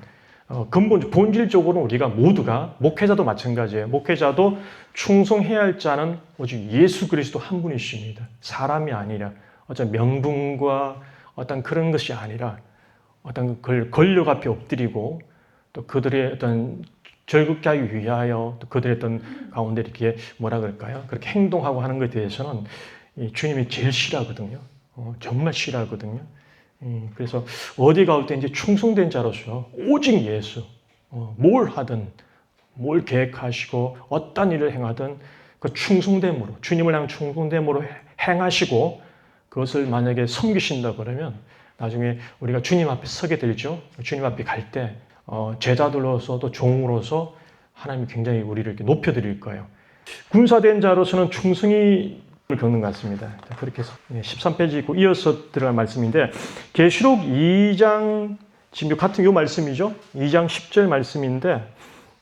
본질적으로 우리가 모두가 목회자도 마찬가지예요. 목회자도 충성해야 할 자는 오직 예수 그리스도 한 분이십니다. 사람이 아니라 어떤 명분과 어떤 그런 것이 아니라 어떤 권력 앞에 엎드리고 또 그들의 어떤 절극게 하기 위하여 또 그들의 어떤 가운데 이렇게 뭐라 그럴까요? 그렇게 행동하고 하는 것에 대해서는 주님이 제일 싫어하거든요. 정말 싫어하거든요. 그래서 어디 갈 때 이제 충성된 자로서 오직 예수, 뭘 하든 뭘 계획하시고 어떤 일을 행하든 그 충성됨으로 주님을 향한 충성됨으로 행하시고 그것을 만약에 섬기신다 그러면 나중에 우리가 주님 앞에 서게 되죠. 주님 앞에 갈 때 제자들로서도 종으로서 하나님이 굉장히 우리를 이렇게 높여드릴 거예요. 군사된 자로서는 충성이 겪는 것 같습니다. 그렇게 해서 13페이지 있고 이어서 들어갈 말씀인데 계시록 2장 지금 같은 요 말씀이죠. 2장 10절 말씀인데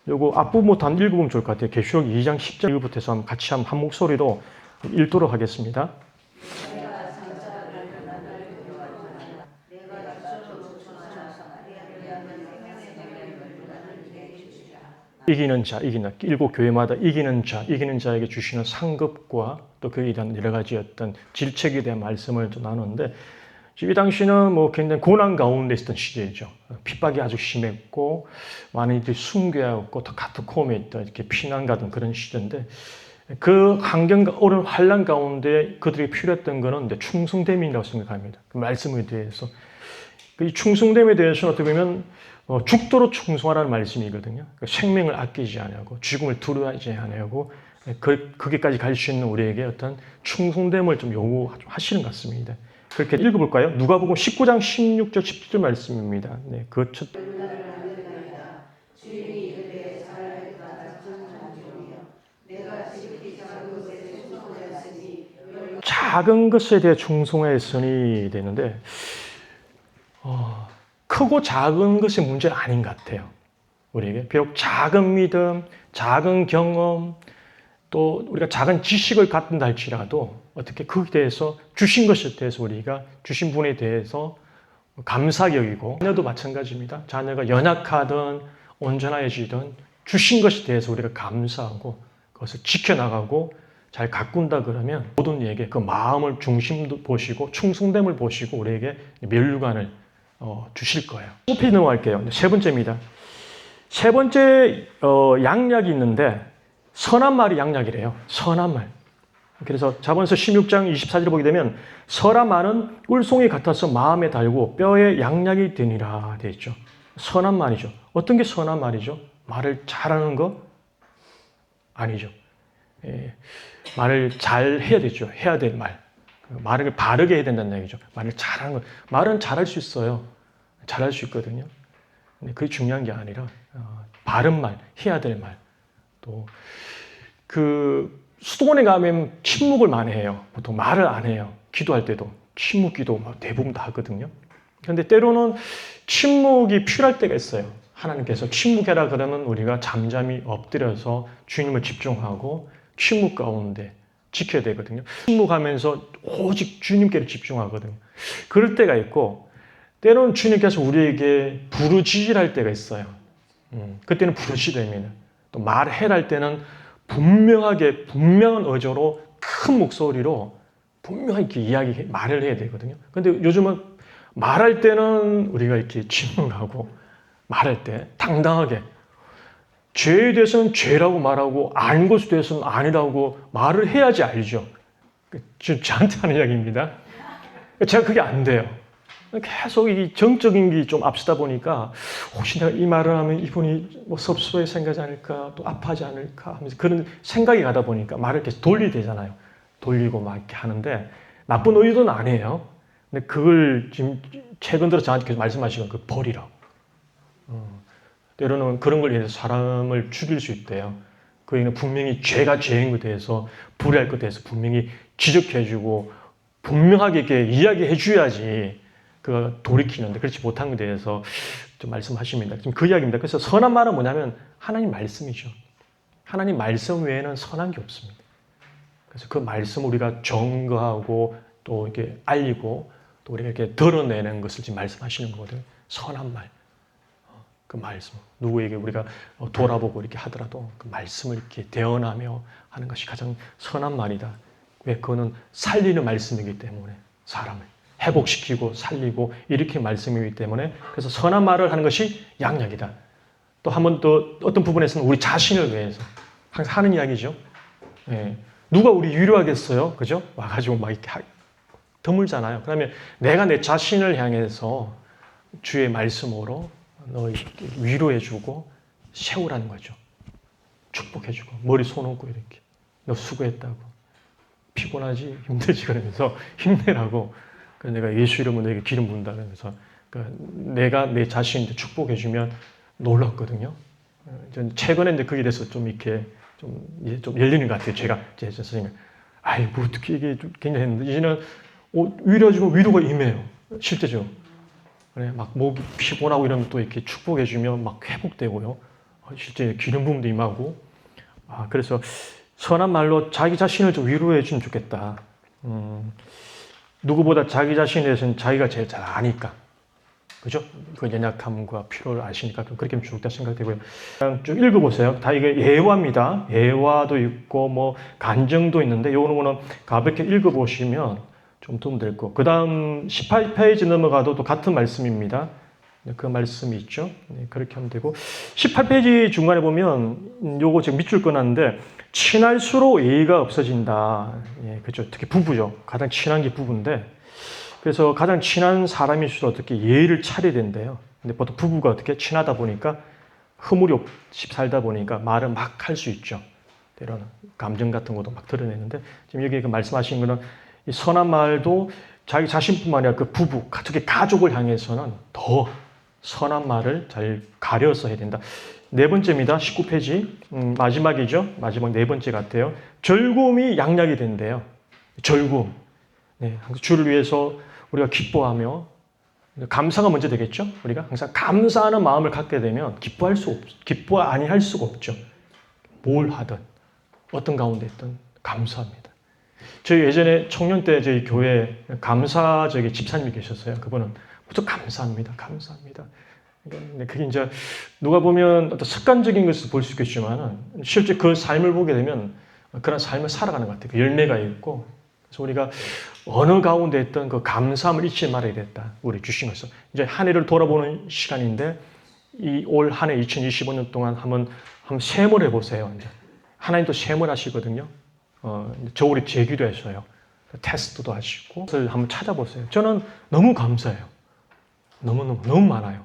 요거 앞부분부터 한번 읽어보면 좋을 것 같아요. 계시록 2장 10절부터 해서 같이 한 목소리로 읽도록 하겠습니다. 이기는 자, 일곱 교회마다 이기는 자에게 주시는 상급과 또 그에 대한 여러 가지 어떤 질책에 대한 말씀을 좀 나누는데, 이 당시는 뭐 굉장히 고난 가운데 있었던 시대죠. 핍박이 아주 심했고, 많은 이들이 순교하였고, 또 카타콤에 있다, 이렇게 피난 가던 그런 시대인데, 그 환경, 어려운 환란 가운데 그들이 필요했던 것은 이제 충성됨이라고 생각합니다. 그 말씀에 대해서. 이 충성됨에 대해서는 어떻게 보면 죽도록 충성하라는 말씀이거든요. 생명을 아끼지 않냐고, 죽음을 두려워하지 않냐고, 거기까지 갈 수 있는 우리에게 어떤 충성됨을 좀 요구하시는 것 같습니다. 그렇게 읽어볼까요? 누가복음 19장 16절 17절 말씀입니다. 네, 그 첫. 작은 것에 대해 충성했으니 되는데, 크고 작은 것이 문제는 아닌 것 같아요. 우리에게 비록 작은 믿음, 작은 경험, 또 우리가 작은 지식을 갖는다 할지라도 어떻게 거기에 대해서 주신 것에 대해서 우리가 주신 분에 대해서 감사하게 여기고, 자녀도 마찬가지입니다. 자녀가 연약하든 온전해지든 주신 것에 대해서 우리가 감사하고 그것을 지켜나가고 잘 가꾼다 그러면 모든 이에게 그 마음을 중심도 보시고 충성됨을 보시고 우리에게 멸류관을 주실 거예요. 5페이지 넘어갈게요. 세 번째입니다. 세 번째 양약이 있는데 선한 말이 양약이래요. 선한 말. 그래서 자본서 16장 24절을 보게 되면 선한 말은 꿀송이 같아서 마음에 달고 뼈에 양약이 되니라 되어 있죠. 선한 말이죠. 어떤 게 선한 말이죠? 말을 잘하는 거? 아니죠. 말을 잘 해야 되죠. 해야 될 말. 말을 바르게 해야 된다는 얘기죠. 말을 잘하는 거. 말은 잘할 수 있어요. 잘할 수 있거든요. 근데 그게 중요한 게 아니라 바른 말, 해야 될 말. 또 수도원에 가면 침묵을 많이 해요. 보통 말을 안 해요. 기도할 때도 침묵 기도 대부분 다 하거든요. 그런데 때로는 침묵이 필요할 때가 있어요. 하나님께서 침묵해라 그러면 우리가 잠잠히 엎드려서 주님을 집중하고 침묵 가운데 지켜야 되거든요. 침묵하면서 오직 주님께를 집중하거든요. 그럴 때가 있고 때로는 주님께서 우리에게 부르짖으랄 때가 있어요. 그때는 부르짖음입니다. 또 말해랄 때는 분명한 어조로 큰 목소리로 분명하게 말을 해야 되거든요. 근데 요즘은 말할 때는 우리가 이렇게 침묵하고 말할 때 당당하게 죄에 대해서는 죄라고 말하고 아닌 것에 대해서는 아니라고 말을 해야지 알죠. 지금 저한테 하는 이야기입니다. 제가 그게 안 돼요. 계속 이 정적인 게 좀 앞서다 보니까 혹시 내가 이 말을 하면 이분이 뭐 섭섭해 생각하지 않을까 또 아파하지 않을까 하면서 그런 생각이 가다 보니까 말을 계속 돌리게 되잖아요. 돌리고 막 이렇게 하는데 나쁜 의도는 아니에요. 근데 그걸 지금 최근 들어 저한테 계속 말씀하시는 그 버리라고. 때로는 그런 걸 위해서 사람을 죽일 수 있대요. 그 얘기는 분명히 죄가 죄인 것에 대해서 불의할 것에 대해서 분명히 지적해주고 분명하게 이렇게 이야기해 줘야지 그가 돌이키는데 그렇지 못한 것에 대해서 좀 말씀하십니다. 지금 그 이야기입니다. 그래서 선한 말은 뭐냐면 하나님 말씀이죠. 하나님 말씀 외에는 선한 게 없습니다. 그래서 그 말씀 우리가 증거하고 또 이렇게 알리고 또 우리가 이렇게 드러내는 것을 지금 말씀하시는 거거든요. 선한 말. 그 말씀. 누구에게 우리가 돌아보고 이렇게 하더라도 그 말씀을 이렇게 대언하며 하는 것이 가장 선한 말이다. 왜? 그거는 살리는 말씀이기 때문에 사람을 회복시키고 살리고 이렇게 말씀이기 때문에 그래서 선한 말을 하는 것이 양약이다. 또 한 번 또 어떤 부분에서는 우리 자신을 위해서 항상 하는 이야기죠. 예. 누가 우리 위로하겠어요? 그죠? 와가지고 막 이렇게 드물잖아요. 그러면 내가 내 자신을 향해서 주의 말씀으로 너 위로해주고 세우라는 거죠. 축복해주고 머리 손 얹고 이렇게 너 수고했다고 피곤하지 힘들지 그러면서 힘내라고 내가 예수 이름으로 너에게 기름 부은다 그러면서 내가 내 자신한테 축복해주면 놀랐거든요. 전 최근에 이제 거기에 대해서 좀 이렇게 좀 열리는 것 같아요. 제가 제 선생님, 뭐 어떻게 이게 좀 굉장히 했는데 이제는 위로해주고 위로가 임해요. 실제죠. 그래 막 목이 피곤하고 이러면 또 이렇게 축복해주면 막 회복되고요. 실제 기름 부음도 임하고. 그래서 선한 말로 자기 자신을 좀 위로해주면 좋겠다. 누구보다 자기 자신에 대해서는 자기가 제일 잘 아니까. 그죠? 그 연약함과 필요를 아시니까 좀 그렇게 하면 좋겠다 생각되고요. 그냥 쭉 읽어보세요. 다 이게 예화입니다. 예화도 있고 뭐 간증도 있는데 요거는 가볍게 읽어보시면 좀 도움 될 거. 그 다음 18페이지 넘어가도 또 같은 말씀입니다. 그 말씀이 있죠. 그렇게 하면 되고 18페이지 중간에 보면 요거 지금 밑줄 꺼놨는데 친할수록 예의가 없어진다. 그렇죠. 특히 부부죠. 가장 친한 게 부부인데 그래서 가장 친한 사람일수록 어떻게 예의를 차려야 된대요. 근데 보통 부부가 어떻게 친하다 보니까 허물이 없이 살다 보니까 말을 막 할 수 있죠. 때로는 감정 같은 것도 막 드러내는데 지금 여기 그 말씀하신 거는 이 선한 말도 자기 자신뿐만 아니라 그 부부, 특히 가족을 향해서는 더 선한 말을 잘 가려서 해야 된다. 네 번째입니다. 19페이지 마지막이죠. 마지막 네 번째 같아요. 절구음이 양약이 된대요. 절구음. 주를 위해서 우리가 기뻐하며 감사가 먼저 되겠죠. 우리가 항상 감사하는 마음을 갖게 되면 기뻐 아니할 수가 없죠. 뭘 하든 어떤 가운데 있든 감사합니다. 저희 예전에 청년 때 저희 교회 감사적인 집사님이 계셨어요. 그분은 무척 감사합니다. 감사합니다. 그게 이제 누가 보면 어떤 습관적인 것을 볼 수 있겠지만 실제 그 삶을 보게 되면 그런 삶을 살아가는 것 같아요. 그 열매가 있고 그래서 우리가 어느 가운데 있던 그 감사함을 잊지 말아야 됐다. 우리 주신 것을. 이제 한 해를 돌아보는 시간인데 이 올 한 해 2025년 동안 한번 셈을 해보세요. 이제 하나님도 셈을 하시거든요. 저울이 제기도했어요. 테스트도 하시고 그래서 한번 찾아보세요. 저는 너무 감사해요. 너무 많아요.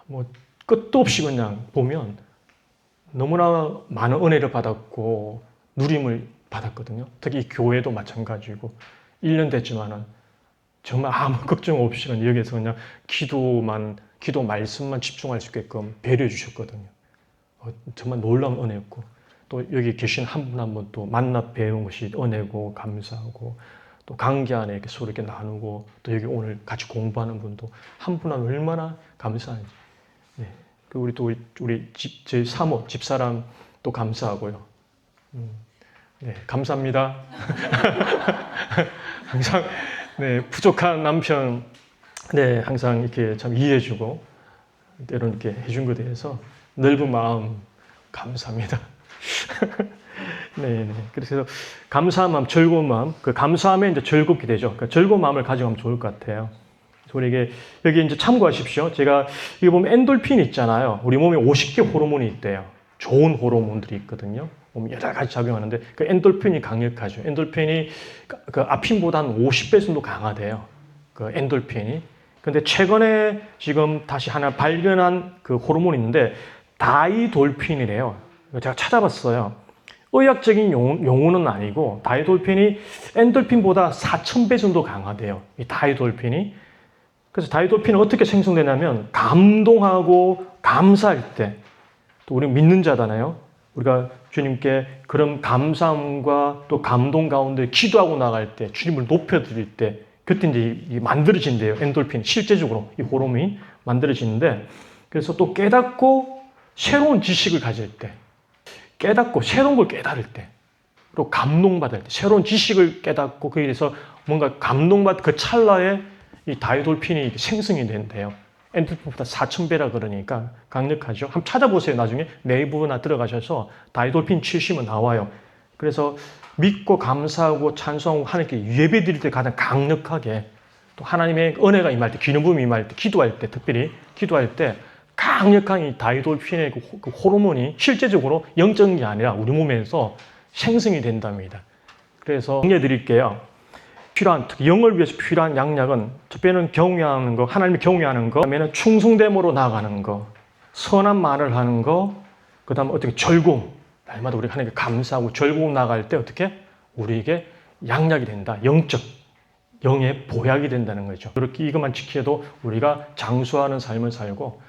뭐 끝도 없이 그냥 보면 너무나 많은 은혜를 받았고 누림을 받았거든요. 특히 이 교회도 마찬가지고 1년 됐지만은 정말 아무 걱정 없이 그냥 여기에서 그냥 기도 말씀만 집중할 수 있게끔 배려해 주셨거든요. 정말 놀라운 은혜였고 또 여기 계신 한 분 한 분 또 만나 뵈는 것이 은혜고 감사하고 또 관계 안에 이렇게 서로 이렇게 나누고 또 여기 오늘 같이 공부하는 분도 한 분 한 분 얼마나 감사한지. 네. 우리 또 우리 제 사모 집사람 또 감사하고요. 네, 감사합니다. 항상 네, 부족한 남편 네, 항상 이렇게 참 이해해주고 때로는 이렇게 해준 것에 대해서 넓은 마음 감사합니다. 네. 그래서 감사한 마음, 즐거운 마음, 그 감사함에 이제 즐겁게 되죠. 그러니까 즐거운 마음을 가져가면 좋을 것 같아요. 우리에게 여기 이제 참고하십시오. 제가 여기 보면 엔돌핀 있잖아요. 우리 몸에 50개 호르몬이 있대요. 좋은 호르몬들이 있거든요. 몸에 여러 가지 작용하는데 그 엔돌핀이 강력하죠. 엔돌핀이 그 아핀보다 한 50배 정도 강하대요. 그 엔돌핀이. 근데 최근에 지금 다시 하나 발견한 그 호르몬이 있는데 다이돌핀이래요. 제가 찾아봤어요. 의학적인 용어는 아니고 다이돌핀이 엔돌핀보다 4,000배 정도 강하대요. 이 다이돌핀이. 그래서 다이돌핀은 어떻게 생성되냐면 감동하고 감사할 때 또 우리 믿는 자잖아요. 우리가 주님께 그런 감사함과 또 감동 가운데 기도하고 나갈 때 주님을 높여드릴 때 그때 이제 만들어진대요. 엔돌핀 실제적으로 이 호르몬이 만들어지는데 그래서 또 깨닫고 새로운 지식을 가질 때 깨닫고 새로운 걸 깨달을 때 또 감동받을 때 새로운 지식을 깨닫고 거기에 대해서 뭔가 감동받 그 찰나에 이 다이돌핀이 생성이 된대요. 엔돌핀보다 4,000배라 그러니까 강력하죠. 한번 찾아보세요. 나중에 네이버나 들어가셔서 다이돌핀 치시면 나와요. 그래서 믿고 감사하고 찬송하고 하나님께 예배 드릴 때 가장 강력하게 또 하나님의 은혜가 임할 때, 기름 부음이 임할 때, 기도할 때, 특별히 기도할 때 강력한 이 다이돌핀의 그 호르몬이 실제적으로 영적인 게 아니라 우리 몸에서 생성이 된답니다. 그래서 정리해 드릴게요. 특히 영을 위해서 필요한 양약은 첫 번째는 경외하는 거, 하나님을 경외하는 거, 그다음에는 충성됨으로 나아가는 거, 선한 말을 하는 거, 그다음 어떻게 절공, 날마다 우리가 하나님께 감사하고 절공 나갈 때 어떻게 우리에게 양약이 된다. 영의 보약이 된다는 거죠. 그렇게 이것만 지켜도 우리가 장수하는 삶을 살고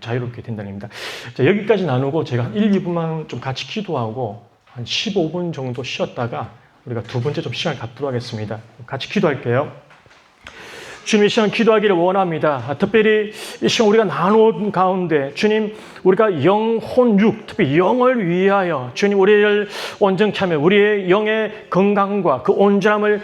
자유롭게 된다는 겁니다. 자, 여기까지 나누고 제가 한 1, 2분만 좀 같이 기도하고 한 15분 정도 쉬었다가 우리가 두 번째 좀 시간 갖도록 하겠습니다. 같이 기도할게요. 주님 이 시간 기도하기를 원합니다. 특별히 이 시간 우리가 나눈 가운데 주님 우리가 영혼 육 특히 영을 위하여 주님 우리를 온전케 하며 우리의 영의 건강과 그 온전함을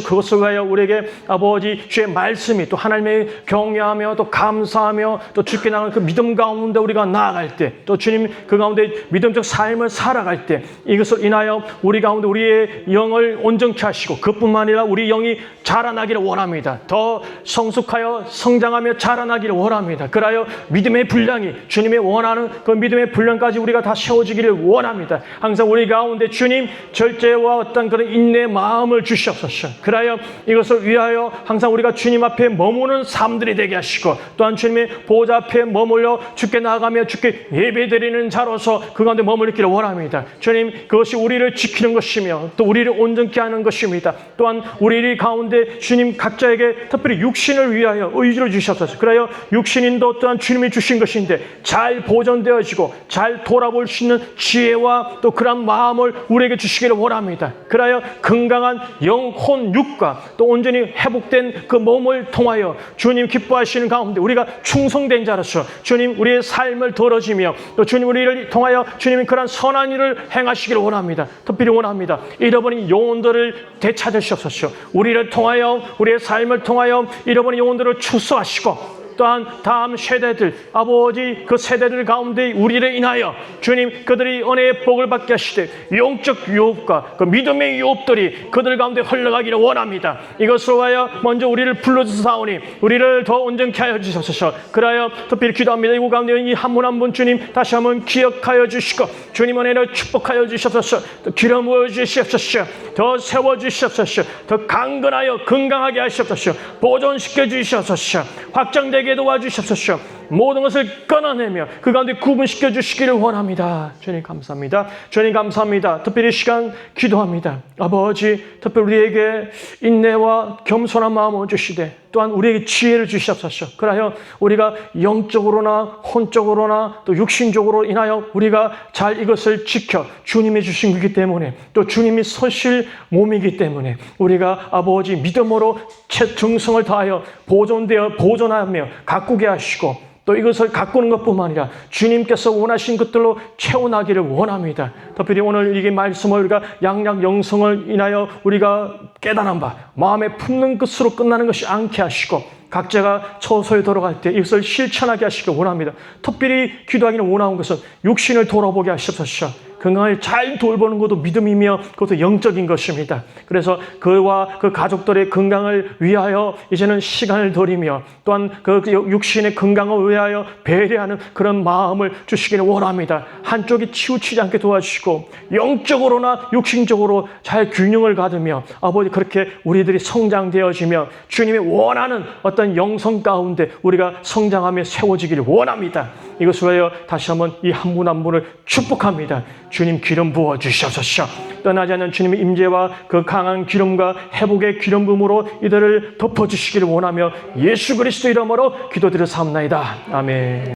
그것을 위하여 우리에게 아버지 주의 말씀이 또 하나님의 경외하며 또 감사하며 또 주께 나가는 그 믿음 가운데 우리가 나아갈 때 또 주님 그 가운데 믿음적 삶을 살아갈 때 이것을 인하여 우리 가운데 우리의 영을 온전케 하시고 그뿐만 아니라 우리 영이 자라나기를 원합니다. 더 성숙하여 성장하며 자라나기를 원합니다. 그러하여 믿음의 분량이 주님의 원하는 그 믿음의 분량까지 우리가 다 세워지기를 원합니다. 항상 우리 가운데 주님 절제와 어떤 그런 인내의 마음을 주시옵소서. 그러하여 이것을 위하여 항상 우리가 주님 앞에 머무는 삶들이 되게 하시고 또한 주님의 보좌 앞에 머물러 주께 나아가며 주께 예배드리는 자로서 그 가운데 머물기를 원합니다. 주님 그것이 우리를 지키는 것이며 또 우리를 온전케 하는 것입니다. 또한 우리 가운데 주님 각자에게 특별히 육신을 위하여 의지를 주셨소서. 그래야 육신인도 또한 주님이 주신 것인데 잘 보존되어지고 잘 돌아볼 수 있는 지혜와 또 그런 마음을 우리에게 주시기를 원합니다. 그래야 건강한 영혼 육과 또 온전히 회복된 그 몸을 통하여 주님 기뻐하시는 가운데 우리가 충성된 자로서 주님 우리의 삶을 더러지며 또 주님 우리를 통하여 주님이 그런 선한 일을 행하시기를 원합니다. 특별히 원합니다. 잃어버린 영혼들을 되찾으시옵소서. 우리를 통하여 우리의 삶을 통하여 잃어버린 영혼들을 추수하시고 또한 다음 세대들, 아버지 그 세대들 가운데 우리를 인하여 주님 그들이 은혜의 복을 받게 하시되 영적 유업과 그 믿음의 유업들이 그들 가운데 흘러가기를 원합니다. 이것으로 하여 먼저 우리를 불러주사오니 우리를 더 온전케 하여 주옵소서. 그러하여 특별히 기도합니다. 이곳 가운데 이 한 분 한 분 주님 다시 한번 기억하여 주시고 주님 은혜를 축복하여 주시옵소서. 또 기름 부어 주시옵소서. 더 세워 주시옵소서. 더 강건하여 건강하게 하시옵소서. 보존시켜 주시옵소서. 확장되게 도와주시옵소서. 모든 것을 끊어내며 그 가운데 구분시켜 주시기를 원합니다. 주님 감사합니다. 주님 감사합니다. 특별히 시간 기도합니다. 아버지 특별히 우리에게 인내와 겸손한 마음을 주시되 또한 우리에게 지혜를 주시옵소서. 그러하여 우리가 영적으로나 혼적으로나 또 육신적으로 인하여 우리가 잘 이것을 지켜 주님이 주신 것이기 때문에 또 주님이 서실 몸이기 때문에 우리가 아버지 믿음으로 정성을 다하여 보존하며 가꾸게 하시고 또 이것을 가꾸는 것뿐만 아니라 주님께서 원하신 것들로 채워나기를 원합니다. 특별히 오늘 이게 말씀을 우리가 양약 영성을 인하여 우리가 깨달은 바 마음에 품는 것으로 끝나는 것이 않게 하시고 각자가 처소에 돌아갈 때 이것을 실천하게 하시길 원합니다. 특별히 기도하기는 원하는 것은 육신을 돌아보게 하시옵소서. 건강을 잘 돌보는 것도 믿음이며 그것도 영적인 것입니다. 그래서 그와 그 가족들의 건강을 위하여 이제는 시간을 들이며 또한 그 육신의 건강을 위하여 배려하는 그런 마음을 주시기를 원합니다. 한쪽이 치우치지 않게 도와주시고 영적으로나 육신적으로 잘 균형을 가두며 아버지 그렇게 우리들이 성장되어지며 주님이 원하는 어떤 영성 가운데 우리가 성장하며 세워지기를 원합니다. 이것을 위하여 다시 한번 이 한 분 한 분을 축복합니다. 주님 기름 부어 주시옵소서. 떠나지 않는 주님의 임재와 그 강한 기름과 회복의 기름 부음으로 이들을 덮어주시기를 원하며 예수 그리스도 이름으로 기도드려 사옵나이다. 아멘.